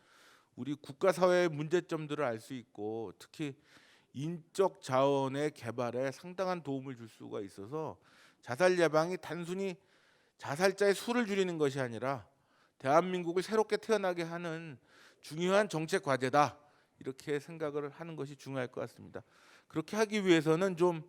우리 국가 사회의 문제점들을 알 수 있고, 특히 인적 자원의 개발에 상당한 도움을 줄 수가 있어서 자살 예방이 단순히 자살자의 수를 줄이는 것이 아니라 대한민국을 새롭게 태어나게 하는 중요한 정책 과제다, 이렇게 생각을 하는 것이 중요할 것 같습니다. 그렇게 하기 위해서는 좀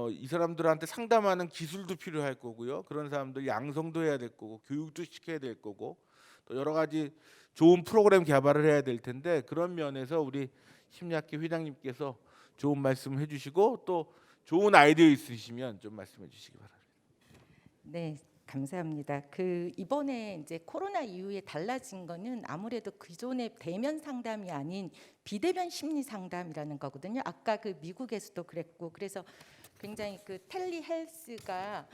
이 사람들한테 상담하는 기술도 필요할 거고요. 그런 사람들 양성도 해야 될 거고, 교육도 시켜야 될 거고, 또 여러 가지 좋은 프로그램 개발을 해야 될 텐데, 그런 면에서 우리 심리학회 회장님께서 좋은 말씀 해주시고, 또 좋은 아이디어 있으시면 좀 말씀해 주시기 바랍니다. 네, 감사합니다. 이번에 이제 코로나 이후에 달라진 거는 아무래도 기존의 대면 상담이 아닌 비대면 심리 상담이라는 거거든요. 아까 미국에서도 그랬고, 그래서 굉장히 텔리헬스가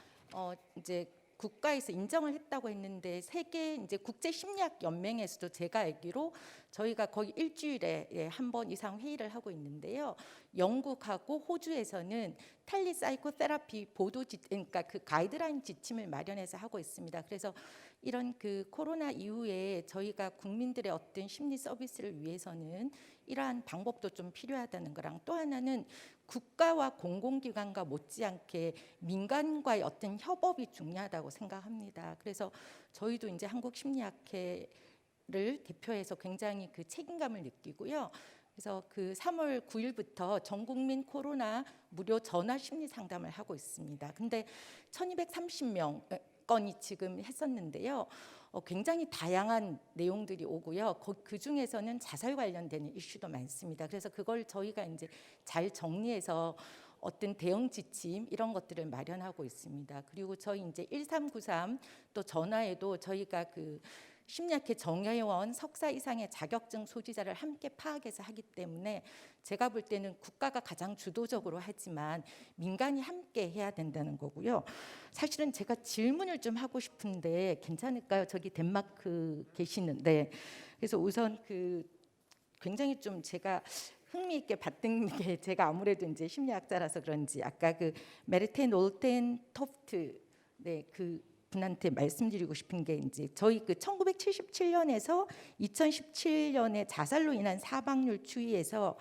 이제 국가에서 인정을 했다고 했는데, 세계 이제 국제 심리학 연맹에서도 제가 알기로 저희가 거의 일주일에 한 번 이상 회의를 하고 있는데요. 영국하고 호주에서는 텔리 사이코테라피 그러니까 가이드라인 지침을 마련해서 하고 있습니다. 그래서 이런 코로나 이후에 저희가 국민들의 어떤 심리 서비스를 위해서는 이러한 방법도 좀 필요하다는 거랑, 또 하나는 국가와 공공기관과 못지않게 민간과의 어떤 협업이 중요하다고 생각합니다. 그래서 저희도 이제 한국심리학회를 대표해서 굉장히 책임감을 느끼고요. 그래서 그 3월 9일부터 전 국민 코로나 무료 전화 심리 상담을 하고 있습니다. 근데 1230명 건이 지금 했었는데요. 굉장히 다양한 내용들이 오고요. 그 중에서는 자살 관련된 이슈도 많습니다. 그래서 그걸 저희가 이제 잘 정리해서 어떤 대응 지침 이런 것들을 마련하고 있습니다. 그리고 저희 이제 1393 또 전화에도 저희가 그 심리학회 정회원 석사 이상의 자격증 소지자를 함께 파악해서 하기 때문에 제가 볼 때는 국가가 가장 주도적으로 하지만 민간이 함께 해야 된다는 거고요. 사실은 제가 질문을 좀 하고 싶은데 괜찮을까요? 저기 덴마크 계시는데 그래서 우선 그 굉장히 좀 제가 흥미 있게 봤던 게 제가 아무래도 이제 심리학자라서 그런지 아까 그 메르테 놀텐 토프트 그 분한테 말씀드리고 싶은 게 이제 저희 그 1977년에서 2017년에 자살로 인한 사망률 추이에서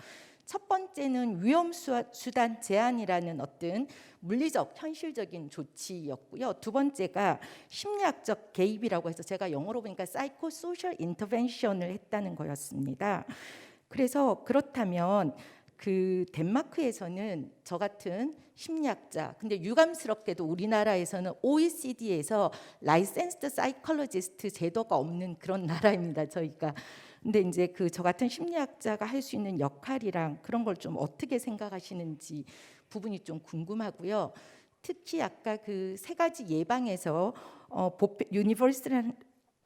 첫 번째는 위험 수단 제한이라는 어떤 물리적 현실적인 조치였고요. 두 번째가 심리학적 개입이라고 해서 제가 영어로 보니까 사이코소셜 인터벤션을 했다는 거였습니다. 그래서 그렇다면 그 덴마크에서는 저 같은 심리학자, 근데 유감스럽게도 우리나라에서는 OECD에서 라이센스드 사이콜로지스트 제도가 없는 그런 나라입니다. 저희가. 근데 이제 그 저 같은 심리학자가 할 수 있는 역할이랑 그런 걸 좀 어떻게 생각하시는지 부분이 좀 궁금하고요. 특히 아까 그 세 가지 예방에서 유니버설한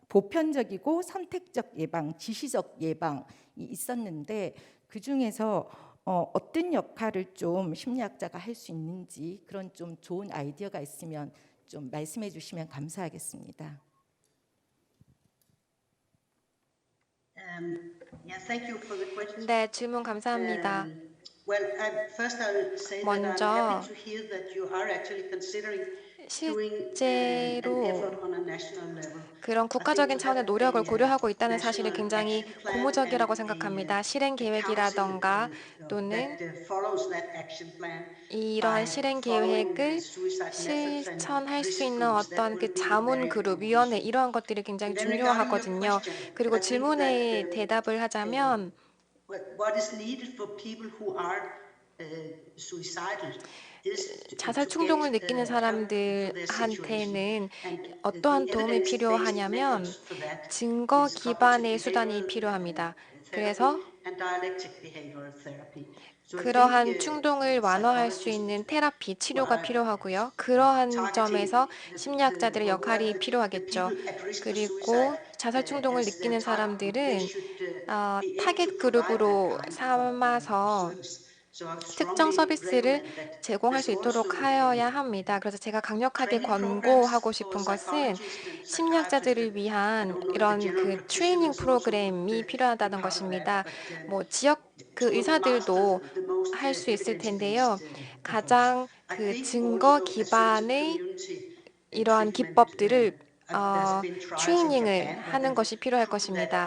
보편적이고 선택적 예방, 지시적 예방이 있었는데 그 중에서 어떤 역할을 좀 심리학자가 할 수 있는지 그런 좀 좋은 아이디어가 있으면 좀 말씀해 주시면 감사하겠습니다. Yeah, thank you for the question. 네, 질문 감사합니다. Well, first I'll say that I'm 먼저 happy to hear that you are actually considering doing an 실제로 effort on a national level. 그런 국가적인 차원의 노력을 고려하고 있다는 사실이 굉장히 고무적이라고 생각합니다. 실행 계획이라던가 또는 이러한 실행 계획을 실천할 수 있는 어떤 그 자문 그룹, 위원회 이러한 것들이 굉장히 중요하거든요. 그리고 질문에 대답을 하자면 What is needed for people who are suicidal? 자살 충동을 느끼는 사람들한테는 어떠한 도움이 필요하냐면 증거 기반의 수단이 필요합니다. 그래서 그러한 충동을 완화할 수 있는 테라피, 치료가 필요하고요. 그러한 점에서 심리학자들의 역할이 필요하겠죠. 그리고 자살 충동을 느끼는 사람들은 타겟 그룹으로 삼아서 특정 서비스를 제공할 수 있도록 하여야 합니다. 그래서 제가 강력하게 권고하고 싶은 것은 심리학자들을 위한 이런 그 트레이닝 프로그램이 필요하다는 것입니다. 뭐 지역 그 의사들도 할 수 있을 텐데요. 가장 그 증거 기반의 이러한 기법들을 트레이닝을 하는 것이 필요할 것입니다.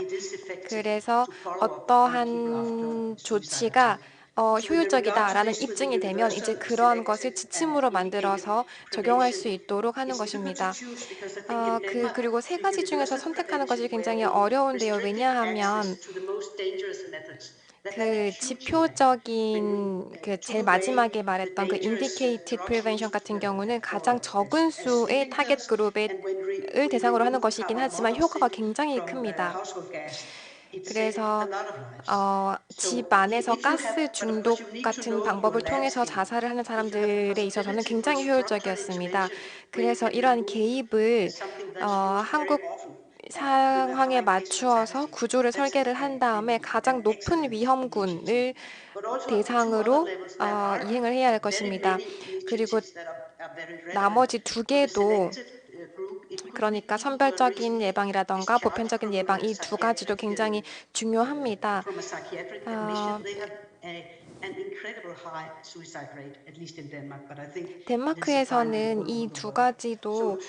그래서 어떠한 조치가 효율적이다라는 입증이 되면 이제 그러한 것을 지침으로 만들어서 적용할 수 있도록 하는 것입니다. 그리고 세 가지 중에서 선택하는 것이 굉장히 어려운데요. 왜냐하면 그 지표적인 그 제일 마지막에 말했던 그 indicated prevention 같은 경우는 가장 적은 수의 타겟 그룹을 대상으로 하는 것이긴 하지만 효과가 굉장히 큽니다. 그래서 집 안에서 가스 중독 같은 방법을 통해서 자살을 하는 사람들에 있어서는 굉장히 효율적이었습니다. 그래서 이러한 개입을 한국 상황에 맞추어서 구조를 설계를 한 다음에 가장 높은 위험군을 대상으로 이행을 해야 할 것입니다. 그리고 나머지 두 개도 그러니까 선별적인 예방이라던가 보편적인 예방 이 두 가지도 굉장히 중요합니다. 덴마크에서는 이 두 가지도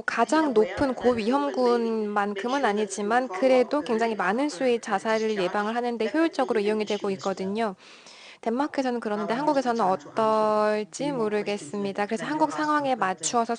가장 높은 고위험군만큼은 아니지만 그래도 굉장히 많은 수의 자살을 예방을 하는데 효율적으로 이용이 되고 있거든요. 덴마크에서는 그러는데 한국에서는 어떨지 모르겠습니다. 그래서 한국 상황에 맞추어서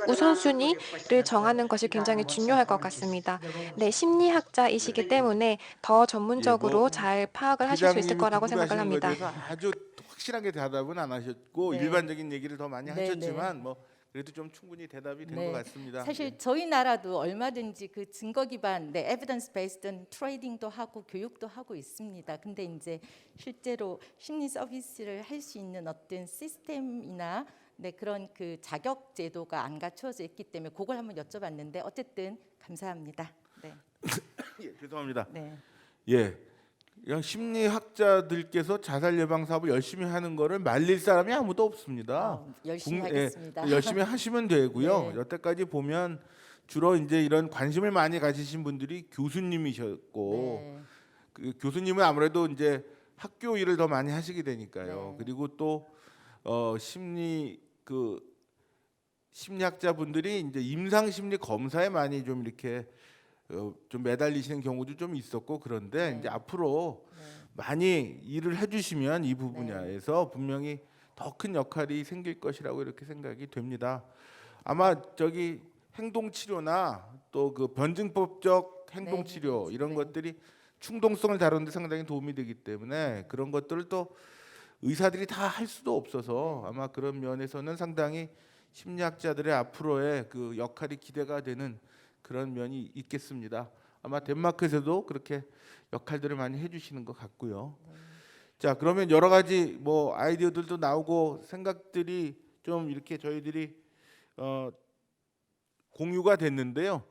우선순위를 정하는 것이 굉장히 중요할 것 같습니다. 네, 심리학자이시기 때문에 더 전문적으로 잘 파악을 하실 수 있을 회장님이 거라고 궁금해하시는 생각을 합니다. 거에 대해서 아주 확실하게 대답은 안 하셨고 네. 일반적인 얘기를 더 많이 네, 하셨지만 뭐 그래도 좀 충분히 대답이 된 것 네. 같습니다. 사실 저희 나라도 얼마든지 그 증거 기반, evidence based 트레이딩도 하고 교육도 하고 있습니다. 근데 이제 실제로 심리 서비스를 할 수 있는 어떤 시스템이나 그런 그 자격 제도가 안 갖춰져 있기 때문에 그걸 한번 여쭤봤는데 어쨌든 감사합니다. 네. 예, 죄송합니다. 네. 예, 그냥 심리학자들께서 자살 예방 사업을 열심히 하는 거를 말릴 사람이 아무도 없습니다. 열심히 예, 하겠습니다. 열심히 하시면 되고요. 네. 여태까지 보면 주로 이제 이런 관심을 많이 가지신 분들이 교수님이셨고 네. 그 교수님은 아무래도 이제 학교 일을 더 많이 하시게 되니까요. 네. 그리고 또 심리학자분들이 이제 임상 심리 검사에 많이 좀 이렇게 좀 매달리시는 경우도 좀 있었고 그런데 네. 이제 앞으로 많이 일을 해주시면 이 분야에서 분명히 더 큰 역할이 생길 것이라고 이렇게 생각이 됩니다. 아마 저기 행동 치료나 또 그 변증법적 행동 치료 이런 것들이 충동성을 다루는데 상당히 도움이 되기 때문에 그런 것들을 또 의사들이 다 할 수도 없어서 아마 그런 면에서는 상당히 심리학자들의 앞으로의 그 역할이 기대가 되는 그런 면이 있겠습니다. 아마 덴마크에서도 그렇게 역할들을 많이 해주시는 것 같고요. 자, 그러면 여러 가지 뭐 아이디어들도 나오고 생각들이 좀 이렇게 저희들이 공유가 됐는데요.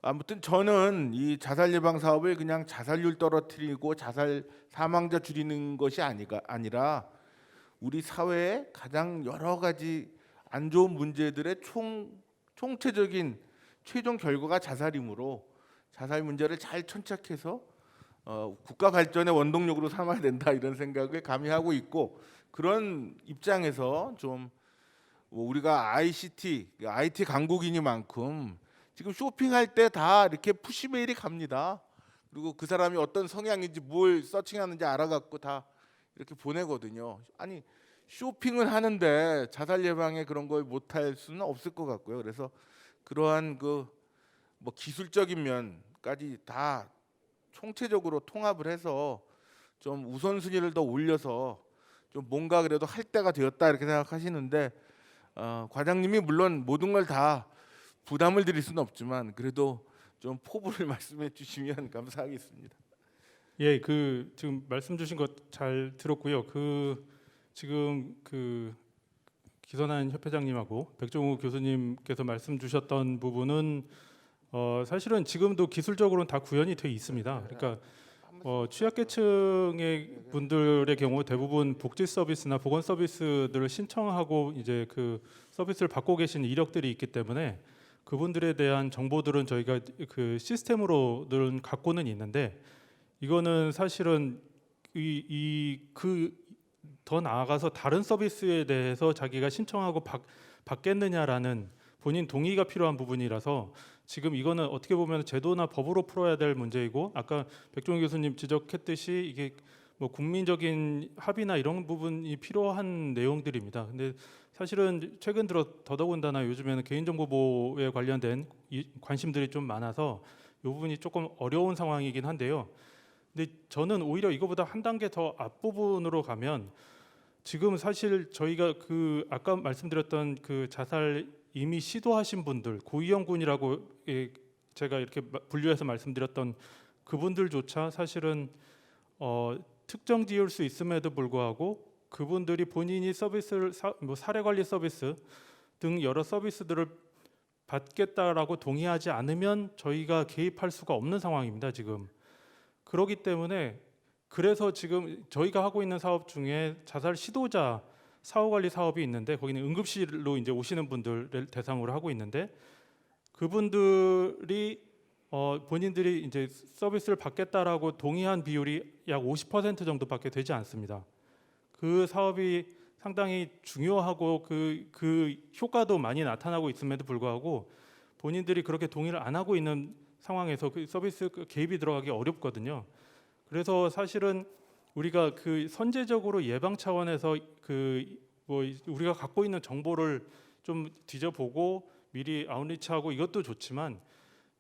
아무튼 저는 이 자살 예방 사업을 그냥 자살률 떨어뜨리고 자살 사망자 줄이는 것이 아니라 우리 사회의 가장 여러 가지 안 좋은 문제들의 총체적인 최종 결과가 자살이므로 자살 문제를 잘 천착해서 국가 발전의 원동력으로 삼아야 된다 이런 생각을 감히 하고 있고 그런 입장에서 좀 우리가 IT 강국이니만큼 지금 쇼핑할 때 다 이렇게 푸시 메일이 갑니다. 그리고 그 사람이 어떤 성향인지 뭘 서칭하는지 알아갖고 다 이렇게 보내거든요. 아니 쇼핑을 하는데 자살 예방에 그런 걸 못할 수는 없을 것 같고요. 그래서 그러한 그 뭐 기술적인 면까지 다 총체적으로 통합을 해서 좀 우선순위를 더 올려서 좀 뭔가 그래도 할 때가 되었다 이렇게 생각하시는데 과장님이 물론 모든 걸 다 부담을 드릴 수는 없지만 그래도 좀 포부를 말씀해 주시면 감사하겠습니다. 예, 그 지금 말씀 주신 것 잘 들었고요. 지금 기선한 협회장님하고 백종우 교수님께서 말씀 주셨던 부분은 사실은 지금도 기술적으로는 다 구현이 돼 있습니다. 그러니까 취약계층의 분들의 경우 대부분 복지 서비스나 보건 서비스들을 신청하고 이제 그 서비스를 받고 계신 이력들이 있기 때문에 그분들에 대한 정보들은 저희가 그 시스템으로는 갖고는 있는데 이거는 사실은 더 나아가서 다른 서비스에 대해서 자기가 신청하고 받겠느냐라는 본인 동의가 필요한 부분이라서 지금 이거는 어떻게 보면 제도나 법으로 풀어야 될 문제이고 아까 백종원 교수님 지적했듯이 이게 뭐 국민적인 합의나 이런 부분이 필요한 내용들입니다. 근데 사실은 최근 들어 더더군다나 요즘에는 개인정보 보호에 관련된 관심들이 좀 많아서 이 부분이 조금 어려운 상황이긴 한데요. 근데 저는 오히려 이거보다 한 단계 더 앞부분으로 가면 지금 사실 저희가 아까 말씀드렸던 그 자살 이미 시도하신 분들 고위험군이라고 제가 이렇게 분류해서 말씀드렸던 그분들조차 사실은 특정 지을 수 있음에도 불구하고 그분들이 본인이 서비스를 사례 관리 서비스 등 여러 서비스들을 받겠다라고 동의하지 않으면 저희가 개입할 수가 없는 상황입니다. 지금 그렇기 때문에 그래서 지금 저희가 하고 있는 사업 중에 자살 시도자 사후관리 사업이 있는데 거기는 응급실로 이제 오시는 분들을 대상으로 하고 있는데 그분들이 본인들이 이제 서비스를 받겠다라고 동의한 비율이 약 50% 정도밖에 되지 않습니다. 그 사업이 상당히 중요하고 그 효과도 많이 나타나고 있음에도 불구하고 본인들이 그렇게 동의를 안 하고 있는 상황에서 그 서비스 개입이 들어가기 어렵거든요. 그래서 사실은 우리가 그 선제적으로 예방 차원에서 뭐 우리가 갖고 있는 정보를 좀 뒤져보고 미리 아웃리치하고 이것도 좋지만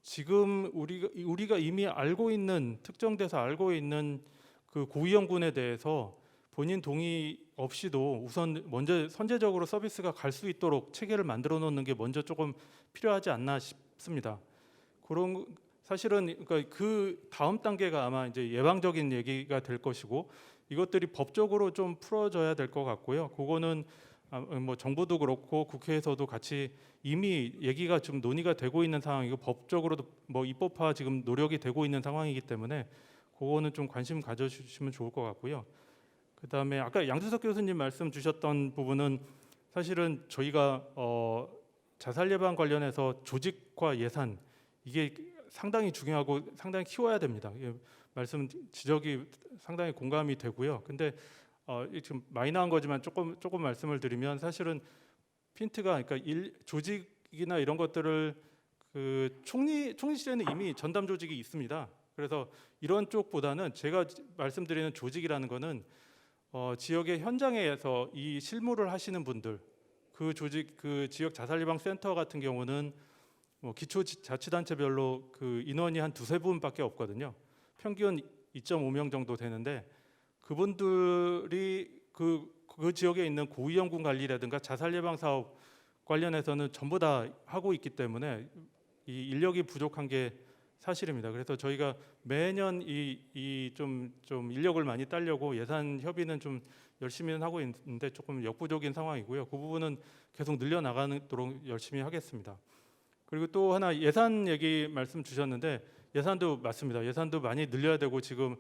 지금 우리가 이미 알고 있는 특정돼서 알고 있는 그 고위험군에 대해서 본인 동의 없이도 우선 먼저 선제적으로 서비스가 갈 수 있도록 체계를 만들어 놓는 게 먼저 조금 필요하지 않나 싶습니다. 그런 사실은 그러니까 그 다음 단계가 아마 이제 예방적인 얘기가 될 것이고 이것들이 법적으로 좀 풀어져야 될 것 같고요. 그거는 뭐 정부도 그렇고 국회에서도 같이 이미 얘기가 좀 논의가 되고 있는 상황이고 법적으로도 뭐 입법화 지금 노력이 되고 있는 상황이기 때문에 그거는 좀 관심 가져주시면 좋을 것 같고요. 그다음에 아까 양수석 교수님 말씀 주셨던 부분은 사실은 저희가 자살 예방 관련해서 조직과 예산 이게 상당히 중요하고 상당히 키워야 됩니다. 말씀 지적이 상당히 공감이 되고요. 근데 좀 마이너한 거지만 조금 말씀을 드리면 사실은 핀트가 그러니까 조직이나 이런 것들을 그 총리실에는 이미 전담 조직이 있습니다. 그래서 이런 쪽보다는 제가 말씀드리는 조직이라는 거는 지역의 현장에서 이 실무를 하시는 분들 그 조직 그 지역 자살 예방 센터 같은 경우는 뭐 기초 자치단체별로 그 인원이 한 두세 분밖에 없거든요. 평균 2.5명 정도 되는데 그분들이 그 지역에 있는 고위험군 관리라든가 자살 예방 사업 관련해서는 전부 다 하고 있기 때문에 이 인력이 부족한 게 사실입니다. 그래서 저희가 매년 이 좀 인력을 많이 따려고 예산 협의는 좀 열심히는 하고 있는데 조금 역부족인 상황이고요. 그 부분은 계속 늘려나가도록 열심히 하겠습니다. 그리고 또 하나 예산 얘기 말씀 주셨는데 예산도 맞습니다. 예산도 많이 늘려야 되고 지금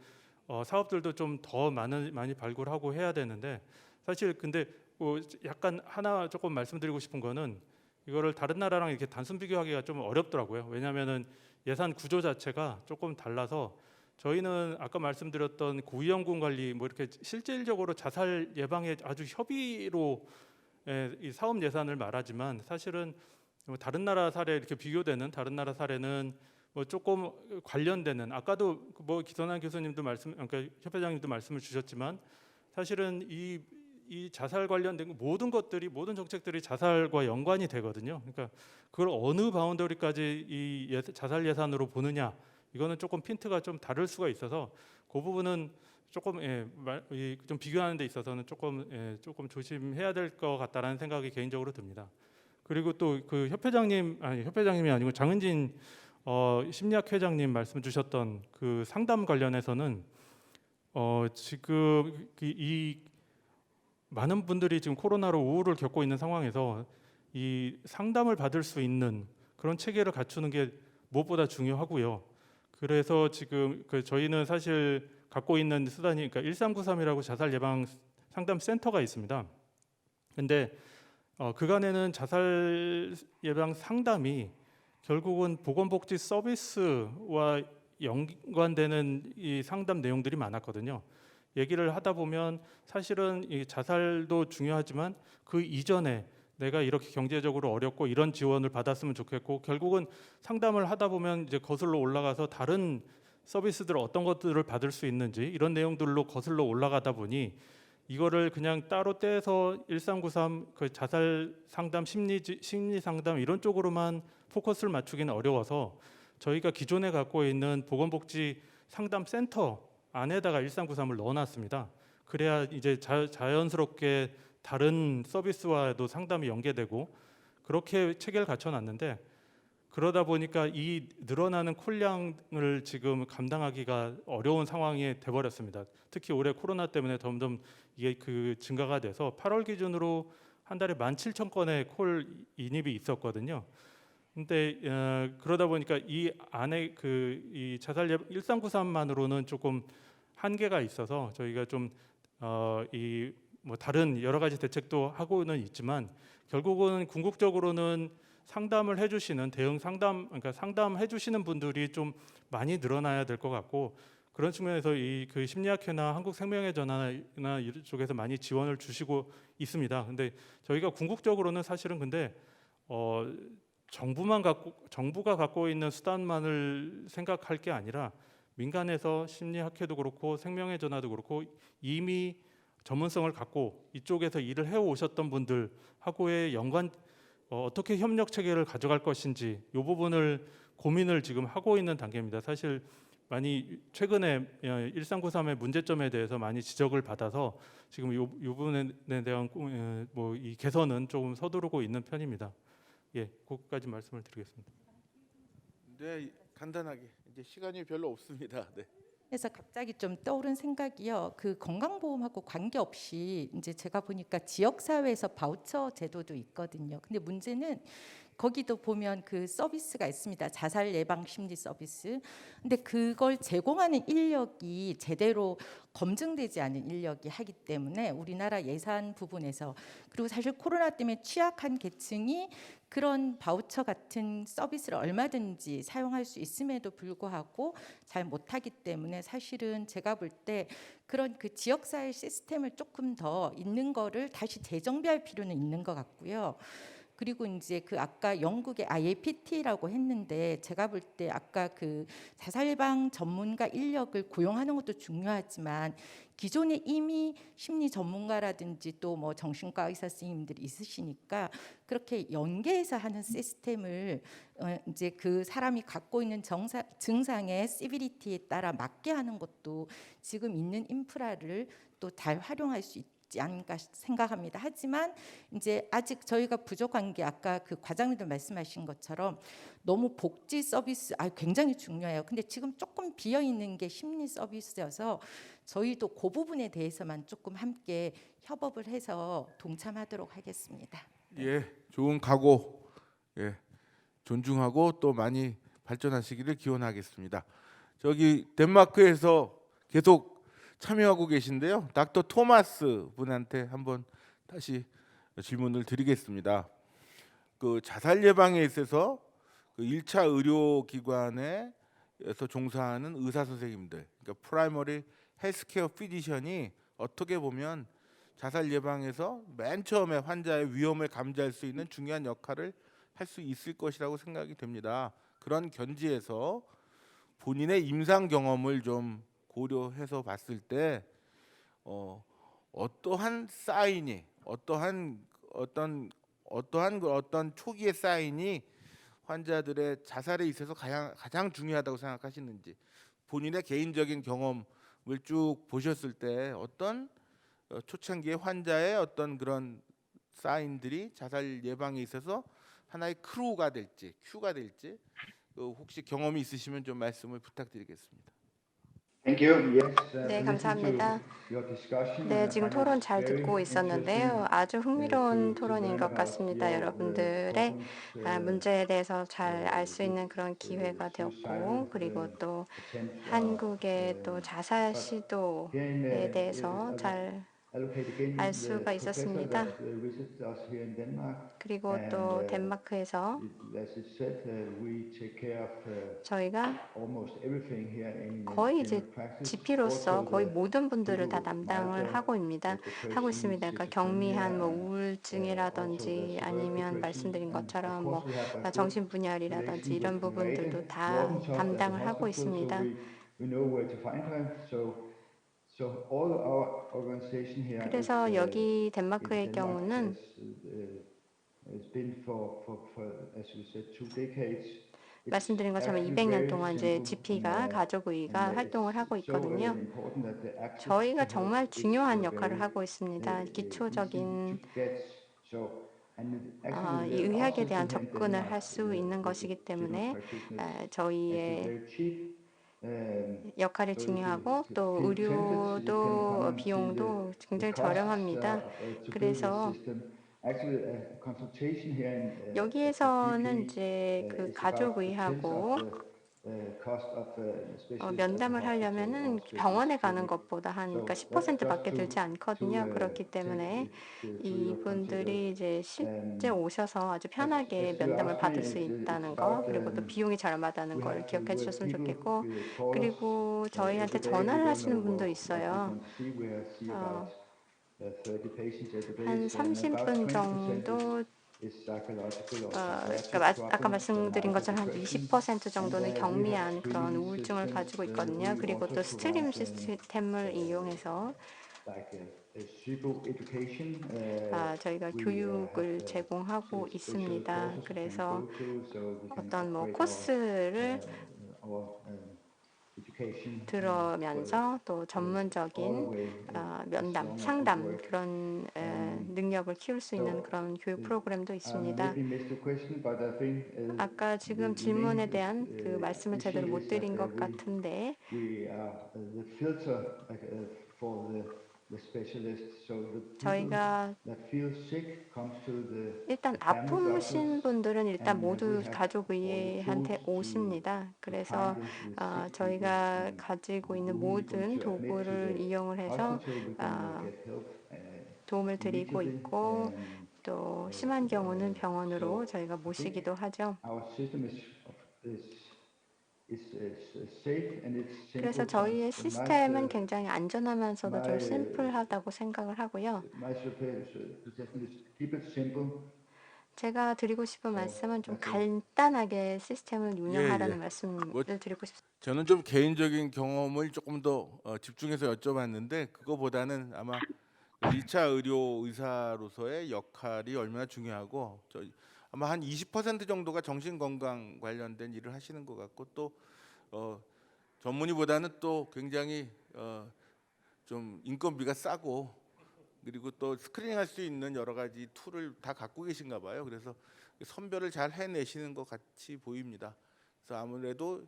사업들도 좀 더 많이 발굴하고 해야 되는데 사실 근데 뭐 약간 하나 조금 말씀드리고 싶은 거는 이거를 다른 나라랑 이렇게 단순 비교하기가 좀 어렵더라고요. 왜냐하면은 예산 구조 자체가 조금 달라서 저희는 아까 말씀드렸던 고위험군 관리 뭐 이렇게 실질적으로 자살 예방에 아주 협의로 이 사업 예산을 말하지만 사실은 뭐 다른 나라 사례 이렇게 비교되는 다른 나라 사례는 뭐 조금 관련되는 아까도 뭐 기선한 교수님도 그러니까 협회장님도 말씀을 주셨지만 사실은 이 자살 관련된 모든 것들이 모든 정책들이 자살과 연관이 되거든요. 그러니까 그걸 어느 바운더리까지 이 자살 예산으로 보느냐 이거는 조금 핀트가 좀 다를 수가 있어서 그 부분은 조금 좀 비교하는 데 있어서는 조금 조심해야 될 것 같다라는 생각이 개인적으로 듭니다. 그리고 또 그 협회장님이 아니고 장은진 심리학 회장님 말씀 주셨던 그 상담 관련해서는 지금 이 많은 분들이 지금 코로나로 우울을 겪고 있는 상황에서 이 상담을 받을 수 있는 그런 체계를 갖추는 게 무엇보다 중요하고요. 그래서 지금 저희는 사실 갖고 있는 수단이 그러니까 1393이라고 자살 예방 상담 센터가 있습니다. 근데 그간에는 자살 예방 상담이 결국은 보건복지 서비스와 연관되는 이 상담 내용들이 많았거든요. 얘기를 하다 보면 사실은 이 자살도 중요하지만 그 이전에 내가 이렇게 경제적으로 어렵고 이런 지원을 받았으면 좋겠고 결국은 상담을 하다 보면 이제 거슬러 올라가서 다른 서비스들 어떤 것들을 받을 수 있는지 이런 내용들로 거슬러 올라가다 보니 이거를 그냥 따로 떼서 1393 그 자살 상담 심리 상담 이런 쪽으로만 포커스를 맞추기는 어려워서 저희가 기존에 갖고 있는 보건복지 상담 센터 안에다가 1393을 넣어놨습니다. 그래야 이제 자연스럽게 다른 서비스와도 상담이 연계되고 그렇게 체계를 갖춰놨는데 그러다 보니까 이 늘어나는 콜량을 지금 감당하기가 어려운 상황이 돼버렸습니다. 특히 올해 코로나 때문에 점점 이게 증가가 돼서 8월 기준으로 한 달에 17,000건의 콜 인입이 있었거든요. 근데 그러다 보니까 이 안에 이 자살 1393만으로는 조금 한계가 있어서 저희가 좀 뭐 다른 여러 가지 대책도 하고는 있지만 결국은 궁극적으로는 상담을 해주시는 대응 상담 그러니까 상담해 주시는 분들이 좀 많이 늘어나야 될 것 같고 그런 측면에서 그 심리학회나 한국생명의 전화나 이쪽에서 많이 지원을 주시고 있습니다. 근데 저희가 궁극적으로는 사실은 근데 정부가 갖고 있는 수단만을 생각할 게 아니라 민간에서 심리학회도 그렇고 생명의 전화도 그렇고 이미 전문성을 갖고 이쪽에서 일을 해오셨던 분들하고의 연관 어떻게 협력 체계를 가져갈 것인지 이 부분을 고민을 지금 하고 있는 단계입니다. 사실 많이 최근에 1393의 문제점에 대해서 많이 지적을 받아서 지금 이 부분에 대한 이 개선은 조금 서두르고 있는 편입니다. 예, 거기까지 말씀을 드리겠습니다. 네, 간단하게 이제 시간이 별로 없습니다. 네. 그래서 갑자기 좀 떠오른 생각이요. 그 건강보험하고 관계없이 이제 제가 보니까 지역사회에서 바우처 제도도 있거든요. 근데 문제는 거기도 보면 그 서비스가 있습니다. 자살 예방 심리 서비스. 근데 그걸 제공하는 인력이 제대로 검증되지 않은 인력이 하기 때문에 우리나라 예산 부분에서, 그리고 사실 코로나 때문에 취약한 계층이 그런 바우처 같은 서비스를 얼마든지 사용할 수 있음에도 불구하고 잘 못하기 때문에 사실은 제가 볼 때 그런 그 지역사회 시스템을 조금 더 있는 거를 다시 재정비할 필요는 있는 것 같고요. 그리고 이제 그 아까 영국의 IAPT라고 했는데 제가 볼 때 아까 그 자살 예방 전문가 인력을 고용하는 것도 중요하지만 기존에 이미 심리 전문가라든지 또 뭐 정신과 의사 선생님들이 있으시니까 그렇게 연계해서 하는 시스템을 이제 그 사람이 갖고 있는 증상의 시비리티에 따라 맞게 하는 것도 지금 있는 인프라를 또 잘 활용할 수 있지 않을까 생각합니다. 하지만 이제 아직 저희가 부족한 게 아까 그 과장님도 말씀하신 것처럼 너무 복지 서비스 굉장히 중요해요. 근데 지금 조금 비어 있는 게 심리 서비스여서 저희도 그 부분에 대해서만 조금 함께 협업을 해서 동참하도록 하겠습니다. 예, 좋은 각오, 예, 존중하고 또 많이 발전하시기를 기원하겠습니다. 저기 덴마크에서 계속 참여하고 계신데요. 닥터 토마스 분한테 한번 다시 질문을 드리겠습니다. 그 자살 예방에 있어서 그 1차 의료기관에서 종사하는 의사 선생님들, 그러니까 프라이머리 헬스케어 피지션이 어떻게 보면 자살 예방에서 맨 처음에 환자의 위험을 감지할 수 있는 중요한 역할을 할 수 있을 것이라고 생각이 됩니다. 그런 견지에서 본인의 임상 경험을 좀 고려해서 봤을 때 어떠한 사인이 어떤 초기의 사인이 환자들의 자살에 있어서 가장 중요하다고 생각하시는지, 본인의 개인적인 경험을 쭉 보셨을 때 어떤 초창기의 환자의 어떤 그런 사인들이 자살 예방에 있어서 하나의 큐가 될지 혹시 경험이 있으시면 좀 말씀을 부탁드리겠습니다. Thank you. Yes, 네, listen 감사합니다. to your discussion. 네, I 지금 find 토론 it 잘 very 듣고 있었는데요. interesting 아주 흥미로운 to 토론인 learn 것 about 같습니다. your 여러분들의 problems 문제에 대해서 잘 알 수 with 있는 그런 기회가 되었고, suicidal 그리고 또 attempts 한국의 또 자살 but 시도에 here 대해서 I 잘 allocate again 알 the 수가 professor 있었습니다. that visits us here in Denmark. 그리고 또 덴마크에서 As it said, we take care of 저희가 almost everything here in 거의 이제 general practice. GP로서 Also 거의 the 모든 분들을 people 다 with 담당을 milder 하고 있습니다. depression, 그러니까 schizophrenia, 경미한 뭐 also 우울증이라든지 the 아니면 severe 말씀드린 depression. And of 것처럼 뭐 course we have a good 정신분열이라든지 relation 이런 with 부분들도 Merete 다 Nordentoft at the 담당을 하고 hospital, so 있습니다. we know where to find her. So all our organization here 그래서 여기 in 덴마크의 Denmark 경우는 has been for as you said 2 decades. It's 말씀드린 것처럼 actually 200년 very 동안 이제 simple, GP가 가족의가 활동을 하고 it's so 있거든요. important that the access to 저희가 help 정말 is 중요한 very 역할을 하고 있습니다. easy 기초적인 to get. And actually 이 our 의학에 대한 system here in 접근을 Denmark 할 수 있는 것이기 때문에 actually 저희의 very cheap. 역할이 So if 중요하고 you 또 feel tempted, you can come 의료도 and see 비용도 굉장히 costs 저렴합니다. to build this 그래서 system. Actually, a consultation here in 여기에서는 GP 이제 그 is about a tenth 가족의하고 of the cost of a specialist at the 면담을 hospital 하려면은 or 병원에 specialist 가는 clinic. 것보다 그러니까 So that's 10%밖에 just 들지 않거든요. 그렇기 take 때문에 it to your 이분들이 이제 실제 오셔서 아주 As 편하게 you 면담을 asked 받을 me, 수 it's 있다는 거, about 그리고 또 비용이 저렴하다는 we 걸 have 기억해 주셨으면 people 좋겠고, call us 그리고 저희한테 every day. We 전화를 don't 하시는 know 분도 what we 있어요. can see. We see about 30 patients every day. 한 So about 30분 20% 정도 is psychological or 그러니까 psychiatric 아까 problems, 말씀드린 것처럼 한 depression. 20% 정도는 And, we 경미한 have 그런 screening 우울증을 systems, 가지고 있거든요. we 그리고 also 또 스트림 provide, 시스템을 이용해서 like psycho-education. 저희가 We 교육을 have 제공하고 special 있습니다. courses we 그래서 can go to, so we can 어떤 뭐 upgrade 코스를 our education, 들으면서 또 all the 전문적인 way, as 면담, long as 상담 work. 그런 능력을 키울 수 있는 그런 교육 프로그램도 있습니다. Maybe missed your question, but I think 아까 지금 the 질문에 main 대한 그 말씀을 제대로 issue 못 is 드린 that 것 같은데 we are the filter for the specialists. So the people 저희가 that feel sick comes to the 일단 family 아프신 doctors, 분들은 일단 and 모두 we have 가족의한테 all the tools 오십니다. 그래서 find the sick 저희가 people 가지고 and 있는 who we want 모든 to admit to 도구를 the 이용을 해서 hospital. We can get help 도움을 드리고 immediately. 있고 또 심한 경우는 병원으로 저희가 모시기도 하죠. Our system is safe and it's simple. 그래서 저희의 시스템은 굉장히 안전하면서도 좀 심플하다고 생각을 하고요. My suggestion is keep it simple. 제가 드리고 싶은 말씀은 좀 간단하게 시스템을 운영하라는 예. 말씀을 드리고 싶습니다. 저는 좀 개인적인 경험을 조금 더 집중해서 여쭤봤는데 그거보다는 아마 1차 의료 의사로서의 역할이 얼마나 중요하고 아마 한 20% 정도가 정신 건강 관련된 일을 하시는 것 같고 또 전문의보다는 또 굉장히 좀 인건비가 싸고 그리고 또 스크리닝할 수 있는 여러 가지 툴을 다 갖고 계신가 봐요. 그래서 선별을 잘 해내시는 것 같이 보입니다. 그래서 아무래도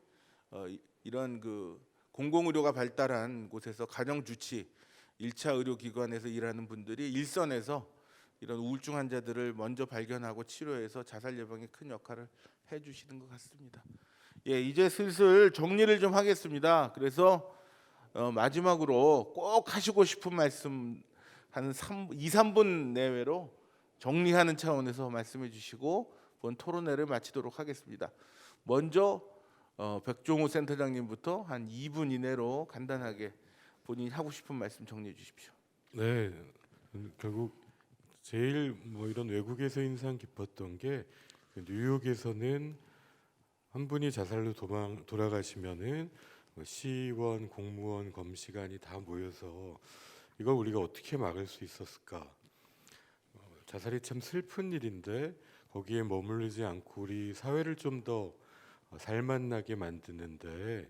이런 그 공공의료가 발달한 곳에서 가정주치 1차 의료기관에서 일하는 분들이 일선에서 이런 우울증 환자들을 먼저 발견하고 치료해서 자살 예방에 큰 역할을 해주시는 것 같습니다. 예, 이제 슬슬 정리를 좀 하겠습니다. 그래서 마지막으로 꼭 하시고 싶은 말씀 한 2, 3분 내외로 정리하는 차원에서 말씀해 주시고 본 토론회를 마치도록 하겠습니다. 먼저 백종호 센터장님부터 한 2분 이내로 간단하게 본인이 하고 싶은 말씀 정리해 주십시오. 네, 결국 제일 뭐 이런 외국에서 인상 깊었던 게 뉴욕에서는 한 분이 자살로 돌아가시면은 시의원, 공무원, 검시관이 다 모여서 이걸 우리가 어떻게 막을 수 있었을까? 자살이 참 슬픈 일인데 거기에 머무르지 않고 우리 사회를 좀 더 살맛나게 만드는데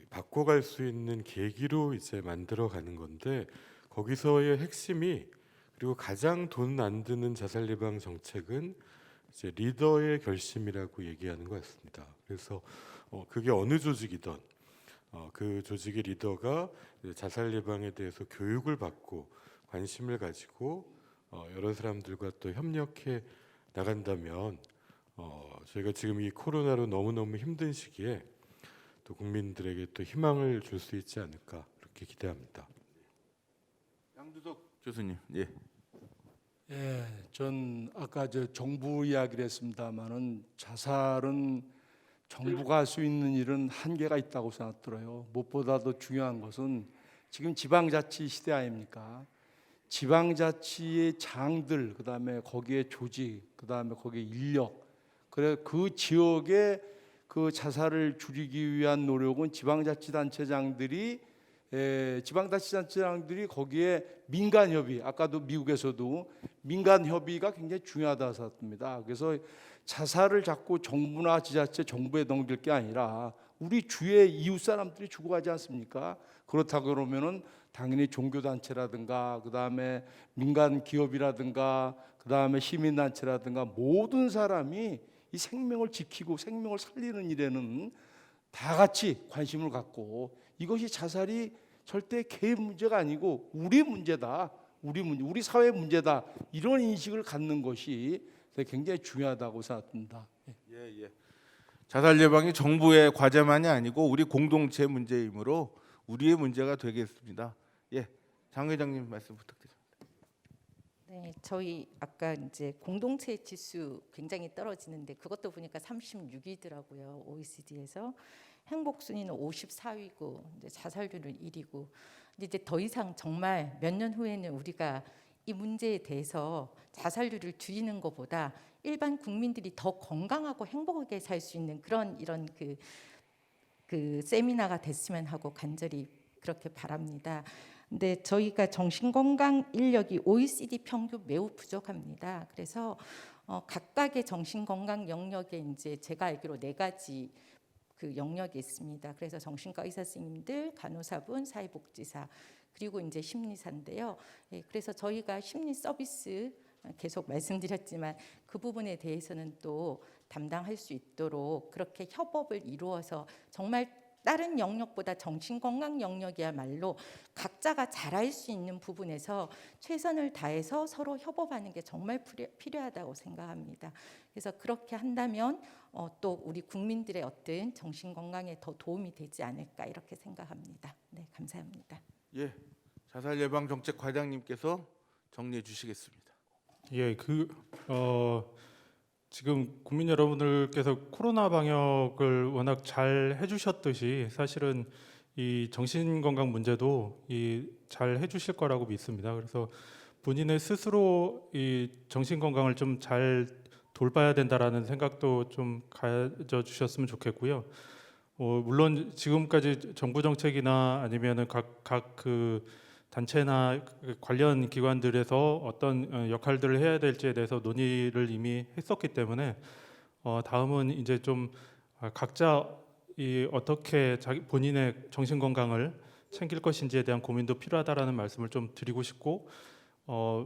바꿔갈 수 있는 계기로 이제 만들어가는 건데 거기서의 핵심이 그리고 가장 돈 안 드는 자살 예방 정책은 이제 리더의 결심이라고 얘기하는 것 같습니다. 그래서 그게 어느 조직이든 그 조직의 리더가 자살 예방에 대해서 교육을 받고 관심을 가지고 여러 사람들과 또 협력해 나간다면 저희가 지금 이 코로나로 너무너무 힘든 시기에 또 국민들에게 또 희망을 줄 수 있지 않을까 그렇게 기대합니다. 양두석 교수님, 예. 예, 전 아까 정부 이야기를 했습니다만은 자살은 정부가 할 수 있는 일은 한계가 있다고 생각 들어요. 무엇보다도 중요한 것은 지금 지방자치 시대 아닙니까? 지방자치의 장들, 그다음에 거기에 조직, 그다음에 거기에 인력, 그래 그 지역의 그 자살을 줄이기 위한 노력은 지방자치단체장들이 거기에 민간협의, 아까도 미국에서도 민간협의가 굉장히 중요하다고 생각합니다. 그래서 자살을 자꾸 정부나 지자체, 정부에 넘길 게 아니라 우리 주위의 이웃 사람들이 죽어가지 않습니까? 그렇다 그러면은 당연히 종교단체라든가 그다음에 민간 기업이라든가 그다음에 시민단체라든가 모든 사람이 이 생명을 지키고 생명을 살리는 일에는 다 같이 관심을 갖고 이것이 자살이 절대 개인 문제가 아니고 우리 문제다. 우리 사회 문제다. 이런 인식을 갖는 것이 굉장히 중요하다고 생각합니다. 예. 자살 예방이 정부의 과제만이 아니고 우리 공동체 문제이므로 우리의 문제가 되겠습니다. 예, 장 회장님 말씀 부탁드립니다. 네, 저희 아까 이제 공동체 지수 굉장히 떨어지는데 그것도 보니까 36위더라고요. OECD에서 행복 순위는 54위고 이제 자살률은 1위고 근데 이제 더 이상 정말 몇 년 후에는 우리가 이 문제에 대해서 자살률을 줄이는 것보다 일반 국민들이 더 건강하고 행복하게 살 수 있는 그런 이런 그 세미나가 됐으면 하고 간절히 그렇게 바랍니다. 근데 저희가 정신건강 인력이 OECD 평균 매우 부족합니다. 그래서 각각의 정신건강 영역에 이제 제가 알기로 4가지 그 영역이 있습니다. 그래서 정신과 의사 선생님들, 간호사분, 사회복지사 그리고 이제 심리사인데요. 예, 그래서 저희가 심리 서비스 계속 말씀드렸지만 그 부분에 대해서는 또 담당할 수 있도록 그렇게 협업을 이루어서 정말 다른 영역보다 정신건강 영역이야말로 각자가 잘할 수 있는 부분에서 최선을 다해서 서로 협업하는 게 정말 필요하다고 생각합니다. 그래서 그렇게 한다면 또 우리 국민들의 어떤 정신건강에 더 도움이 되지 않을까 이렇게 생각합니다. 네, 감사합니다. 예, 자살 예방 정책 과장님께서 정리해 주시겠습니다. 예, 지금 국민 여러분들께서 코로나 방역을 워낙 잘 해주셨듯이 사실은 이 정신건강 문제도 잘 해주실 거라고 믿습니다. 그래서 본인의 스스로 이 정신건강을 좀 잘 돌봐야 된다라는 생각도 좀 가져주셨으면 좋겠고요. 물론 지금까지 정부 정책이나 아니면은 각 그 단체나 관련 기관들에서 어떤 역할들을 해야 될지에 대해서 논의를 이미 했었기 때문에 다음은 이제 좀 각자 어떻게 본인의 정신 건강을 챙길 것인지에 대한 고민도 필요하다라는 말씀을 좀 드리고 싶고,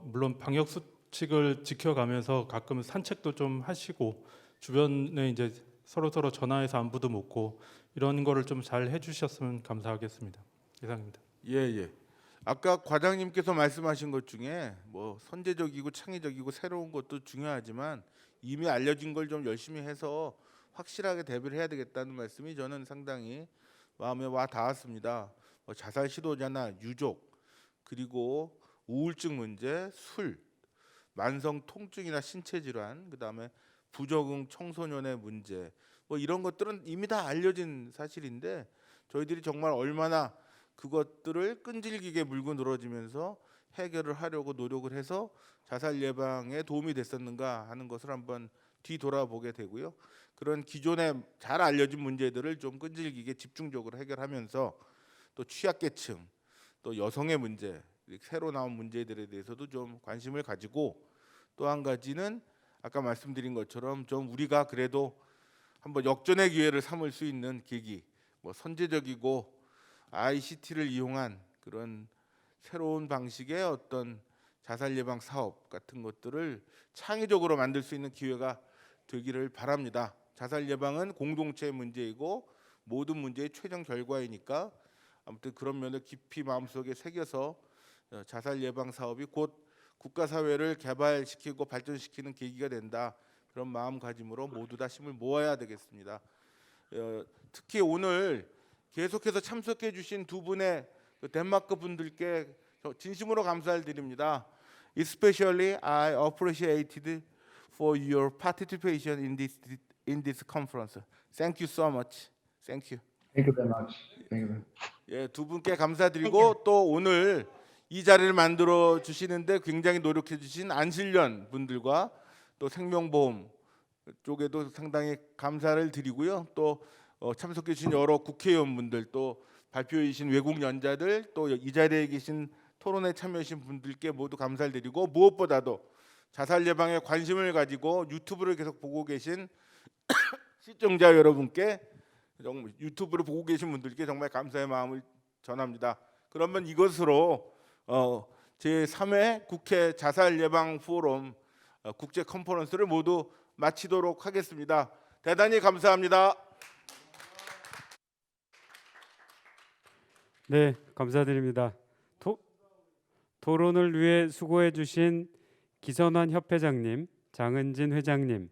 물론 방역 수칙을 지켜가면서 가끔 산책도 좀 하시고 주변에 이제 서로 전화해서 안부도 묻고 이런 거를 좀 잘 해주셨으면 감사하겠습니다. 이상입니다. 예. 아까 과장님께서 말씀하신 것 중에 뭐 선제적이고 창의적이고 새로운 것도 중요하지만 이미 알려진 걸 좀 열심히 해서 확실하게 대비를 해야 되겠다는 말씀이 저는 상당히 마음에 와 닿았습니다. 자살 시도자나 유족, 그리고 우울증 문제, 술, 만성 통증이나 신체 질환, 그다음에 부적응 청소년의 문제, 이런 것들은 이미 다 알려진 사실인데 저희들이 정말 얼마나 그것들을 끈질기게 물고 늘어지면서 해결을 하려고 노력을 해서 자살 예방에 도움이 됐었는가 하는 것을 한번 뒤돌아보게 되고요. 그런 기존에 잘 알려진 문제들을 좀 끈질기게 집중적으로 해결하면서 또 취약계층, 또 여성의 문제, 새로 나온 문제들에 대해서도 좀 관심을 가지고, 또 한 가지는 아까 말씀드린 것처럼 좀 우리가 그래도 한번 역전의 기회를 삼을 수 있는 계기, 선제적이고 ICT를 이용한 그런 새로운 방식의 어떤 자살 예방 사업 같은 것들을 창의적으로 만들 수 있는 기회가 되기를 바랍니다. 자살 예방은 공동체의 문제이고 모든 문제의 최종 결과이니까 아무튼 그런 면을 깊이 마음속에 새겨서 자살 예방 사업이 곧 국가 사회를 개발시키고 발전시키는 계기가 된다, 그런 마음가짐으로 모두 다 힘을 모아야 되겠습니다. 특히 오늘 계속해서 참석해 주신 두 분의 덴마크 분들께 진심으로 감사를 드립니다. Especially I appreciated for your participation in this conference. Thank you so much. Thank you. Thank you very much. Thank you. 예, 두 분께 감사드리고 또 오늘 이 자리를 만들어 주시는데 굉장히 노력해 주신 안실련 분들과 또 생명보험 쪽에도 상당히 감사를 드리고요. 또 참석해 주신 여러 국회의원분들, 또 발표해 주신 외국 연자들, 또 이 자리에 계신 토론에 참여해 주신 분들께 모두 감사를 드리고, 무엇보다도 자살 예방에 관심을 가지고 유튜브를 계속 보고 계신 시청자 여러분께, 유튜브를 보고 계신 분들께 정말 감사의 마음을 전합니다. 그러면 이것으로 제3회 국회 자살 예방 포럼 국제 컨퍼런스를 모두 마치도록 하겠습니다. 대단히 감사합니다. 네, 감사드립니다. 토론을 위해 수고해 주신 기선환 협회장님, 장은진 회장님,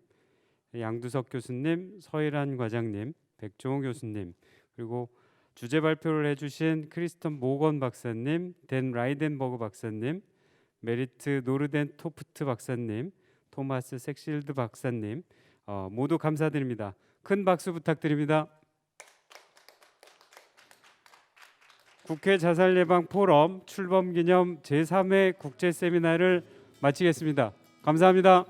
양두석 교수님, 서일환 과장님, 백종호 교수님, 그리고 주제 발표를 해주신 크리스턴 모건 박사님, 댄 라이덴버그 박사님, 메리트 노르덴 토프트 박사님, 토마스 섹실드 박사님, 모두 감사드립니다. 큰 박수 부탁드립니다. 국회 자살 예방 포럼 출범 기념 제3회 국제 세미나를 마치겠습니다. 감사합니다.